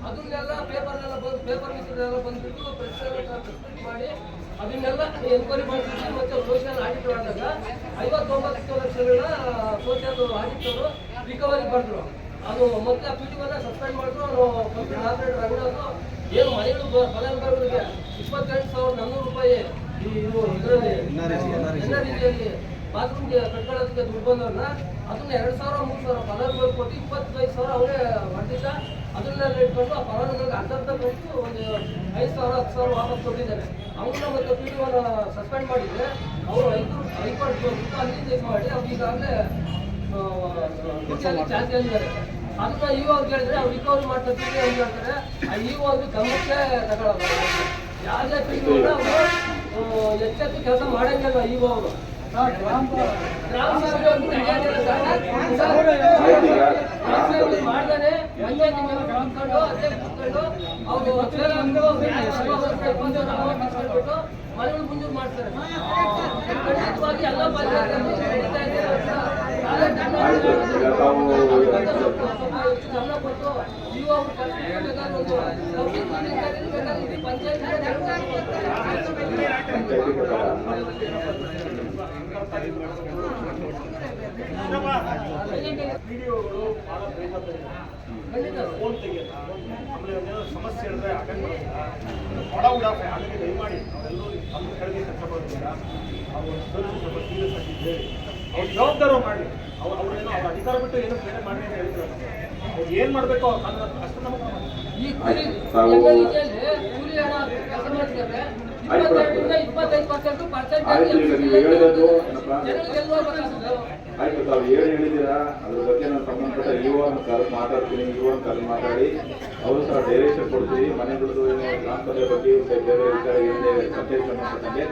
ಅದನ್ನೆಲ್ಲ ಪೇಪರ್ ಮಿಸ್ನೆಲ್ಲ ಬಂದ್ಬಿಟ್ಟು ಮಾಡಿ ಅದನ್ನೆಲ್ಲ ಎನ್ಕ್ವೈರಿ ಮಾಡಿಬಿಟ್ಟು ಮತ್ತೆ ಸೋಷಿಯಲ್ ಆಡಿಟ್ ಮಾಡಿದಾಗ 59 ಲಕ್ಷಗಳನ್ನ ಸೋಷಿಯಲ್ ಆಡಿಟರು ರಿಕವರಿ ಮಾಡಿದ್ರು. ಅದು ಮತ್ತೆ PDOನ ಸಸ್ಪೆಂಡ್ ಮಾಡಿದ್ರು. ಅವನು ಕಂಪ್ಯೂಟರ್ ಆಪರೇಟರ್ ರಂಗನಾಥ್ ಏನು ಮನೆಗಳು ಫಲಾನುಭವಿಗಳಿಗೆ 28,400 ರೂಪಾಯಿ ಇದರಲ್ಲಿ NREGಯಲ್ಲಿ ಬಾತ್ರೂಮ್ಗೆ ಕಟ್ಕೊಳ್ಳೋದಕ್ಕೆ ದುಡ್ಡು ಬಂದವ್ರನ್ನ ಅದನ್ನ 2,000 3,000 ಫಲಾನುಭವಿ ಕೊಟ್ಟು 25,000 ಅವರೇ ಹೊಡೆದಿದ್ದ. ಅದನ್ನೆಲ್ಲ ಇಟ್ಕೊಂಡು ಆ ಫಲಾನುಭವಿಗೆ ಅರ್ಧ ಕೊಟ್ಟು ಒಂದು 5,000 10,000 ವಾಪಸ್ ಕೊಟ್ಟಿದ್ದಾರೆ. ಅವನ್ನ ಮತ್ತೆ PDOನ ಸಸ್ಪೆಂಡ್ ಮಾಡಿದ್ರೆ ಅವರು ಹೈಕೋರ್ಟ್ ಹೋಗ್ಬಿಟ್ಟು ಅಲ್ಲಿಂದ ಇದು ಮಾಡಿ ಅವ್ರು ಈಗಾಗಲೇ ಚಾರ್ಜ್ ಆಗಿದ್ದಾರೆ. ಅದನ್ನ ಇಒ ಅವ್ರು ಕೇಳಿದ್ರೆ ಅವ್ರು ರಿಕವರಿ ಮಾಡ್ತಾರೆ ಅಂತ ಹೇಳ್ತಾರೆ. ಆ ಇಒ ಅವ್ರಿಗೆ ಗಮನಕ್ಕೆ ತಗೊಳ್ಳೋದು. ಯಾವುದೇ PDOನ ಅವರು ಎಚ್ಚೆತ್ತು ಕೆಲಸ ಮಾಡಂಗಿಲ್ಲ ಇಒ ಅವರು. ಗ್ರಾಮ ಸಭೆ ಮಾಡ್ದಾನೆ ಪಂಚಾಯತಿಗೆಲ್ಲ ಕೂತ್ಕೊಂಡು ಅದೇ ಕೂತ್ಕೊಂಡು ಅವರು ಮನೆಗಳು ಮಂಜೂರು ಮಾಡ್ತಾರೆ. ಖಂಡಿತವಾಗಿ ಎಲ್ಲ ಗಮನ ಕೊಟ್ಟು ಇವು ವಿಡಿಯೋಗಳು ಬಹಳ ಫೋನ್ ತೆಗೆಯಲ್ಲ. ಆಮೇಲೆ ಸಮಸ್ಯೆ ಹೇಳಿದ್ರೆ ಅಟೆಂಡ್ ಮಾಡೋದಿಲ್ಲ. ಬಡ ಉಡಾಫೆ. ಹಾಗಾಗಿ ದಯಮಾಡಿ ಅವರೆಲ್ಲರೂ ನಮ್ಮ ಕಡೆಗೆ ಕೆಲಸ ಮಾಡೋದಿಲ್ಲ. ಅವ್ರು ಸ್ವಲ್ಪ ಸೀರಿಯಸ್ ಆಗಿ ಹೇಳಿ ಅವ್ರು ಜವಾಬ್ದಾರಿ ಮಾಡಲಿ. ಅವ್ರೇನೋ ಅವ್ರ ಅಧಿಕಾರ ಬಿಟ್ಟು ಏನೋ ಬೇರೆ ಮಾಡಿ ಅಂತ ಹೇಳಿದ್ರು. ಅವ್ರು ಏನು ಮಾಡಬೇಕು ಅಷ್ಟು ನಮಗೆ ಈ ಕೂಲಿ ಹಣ ಕೆಲಸ ಮಾಡ್ತಾರೆ. ಆಯ್ತು 22-25% ಆಯ್ತು, ಈಗ ನೀವು ಹೇಳಿದ್ದು ಏನಪ್ಪಾ ಜನರಿಗೆ ಎಲ್ಲಿ ಹೋಗ್ಬೇಕಾಗ್ತದೆ? ಆಯ್ತು, ತಾವು ಏನು ಹೇಳಿದ್ದೀರಾ ಅದ್ರ ಬಗ್ಗೆ ನಾನು ಸಂಬಂಧಪಟ್ಟ ಯುವನ ಕರೆದು ಮಾತಾಡ್ತೀನಿ. ಯುವನ ಕರೆದು ಮಾತಾಡಿ ಅವರು ಸಹ ಡೈರೆಕ್ಷನ್ ಕೊಡ್ತೀವಿ. ಮನೆಗಳದ್ದು ಗ್ರಾಮ ಸಭೆ ಬಗ್ಗೆ ಬೇರೆ ವಿಚಾರ ಏನಿದೆ ಪಂಚಾಯತ್ ಸಂಬಂಧಪಟ್ಟಂಗೆ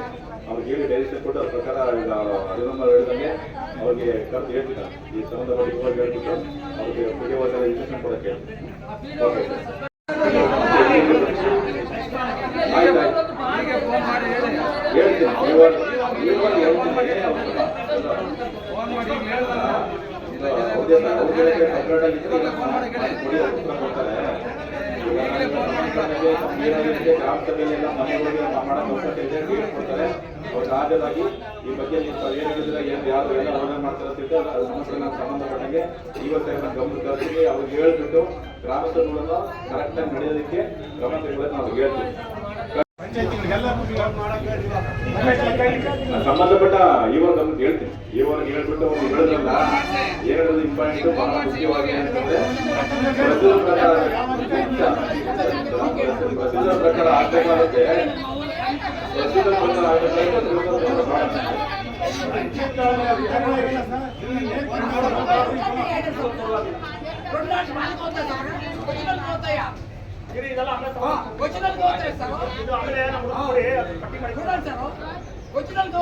ಅವ್ರಿಗೆ ಹೇಳಿ ಡೈರೆಕ್ಷನ್ ಕೊಟ್ಟು ಅದ್ರ ಪ್ರಕಾರ ಈಗ ಅಭಿನಂದನೆ ಹೇಳಿದಂಗೆ ಅವ್ರಿಗೆ ಕರೆದು ಹೇಳ್ತೀನಿ. ಈ ಸಂಬಂಧಪಟ್ಟ ಯುವ ಹೇಳ್ಬಿಟ್ಟು ಅವ್ರಿಗೆ ಮುಖ್ಯವಾದ ಇನ್ಸ್ಟ್ರಕ್ಷನ್ ಕೊಡಕ್ಕೆ ಓಕೆ. ಹೇಳ್ತೀನಿ ಗ್ರಾಮ ಸಭೆಯಲ್ಲೆಲ್ಲ ಮನೆಗಳಿಗೆ ಕೊಡ್ತಾರೆ. ಅವ್ರು ಸಹಜವಾಗಿ ಈ ಬಗ್ಗೆ ಏನು ಹೇಳಿದ್ರೆ ಏನು ಯಾರು ಎಲ್ಲ ಅವಲಂಬನೆ ಮಾಡ್ತಾರೆ ಅಂತ ಅದ್ರ ಸಂಬಂಧಪಟ್ಟಂಗೆ ಇವತ್ತೇ ನಾನು ಗಮನ ತರ್ತೀನಿ. ಅವ್ರಿಗೆ ಹೇಳ್ಬಿಟ್ಟು ಗ್ರಾಮ ಸಭೆಗಳನ್ನು ಕರೆಕ್ಟಾಗಿ ನಡೆಯೋದಕ್ಕೆ ಕ್ರಮ ತೆಗೆದುಕೊಳ್ಳೋದು ನಾವು ಹೇಳ್ತೀವಿ. ಸಂಬಂಧಪಟ್ಟ ಇವಾಗ ಗಮನಕ್ಕೆ ಹೇಳ್ತೀನಿ. ಇವಾಗ ಹೇಳ್ಬಿಟ್ಟು ಅವ್ರು ಹೇಳಿದ್ರಲ್ಲ ಏನು ಹೇಳೋದು ಇಂಪಾರ್ಟೆಂಟ್ ಬಹಳ ಮುಖ್ಯವಾಗಿ ಅಂತಂದ್ರೆ ಪ್ರಸಿದ್ಧ ಪ್ರಕಾರ ಆಗ್ಬೇಕಾಗುತ್ತೆ. ಪ್ರಸಿದ್ಧ ಪ್ರಕಾರ ಒರಿಜಿನಲ್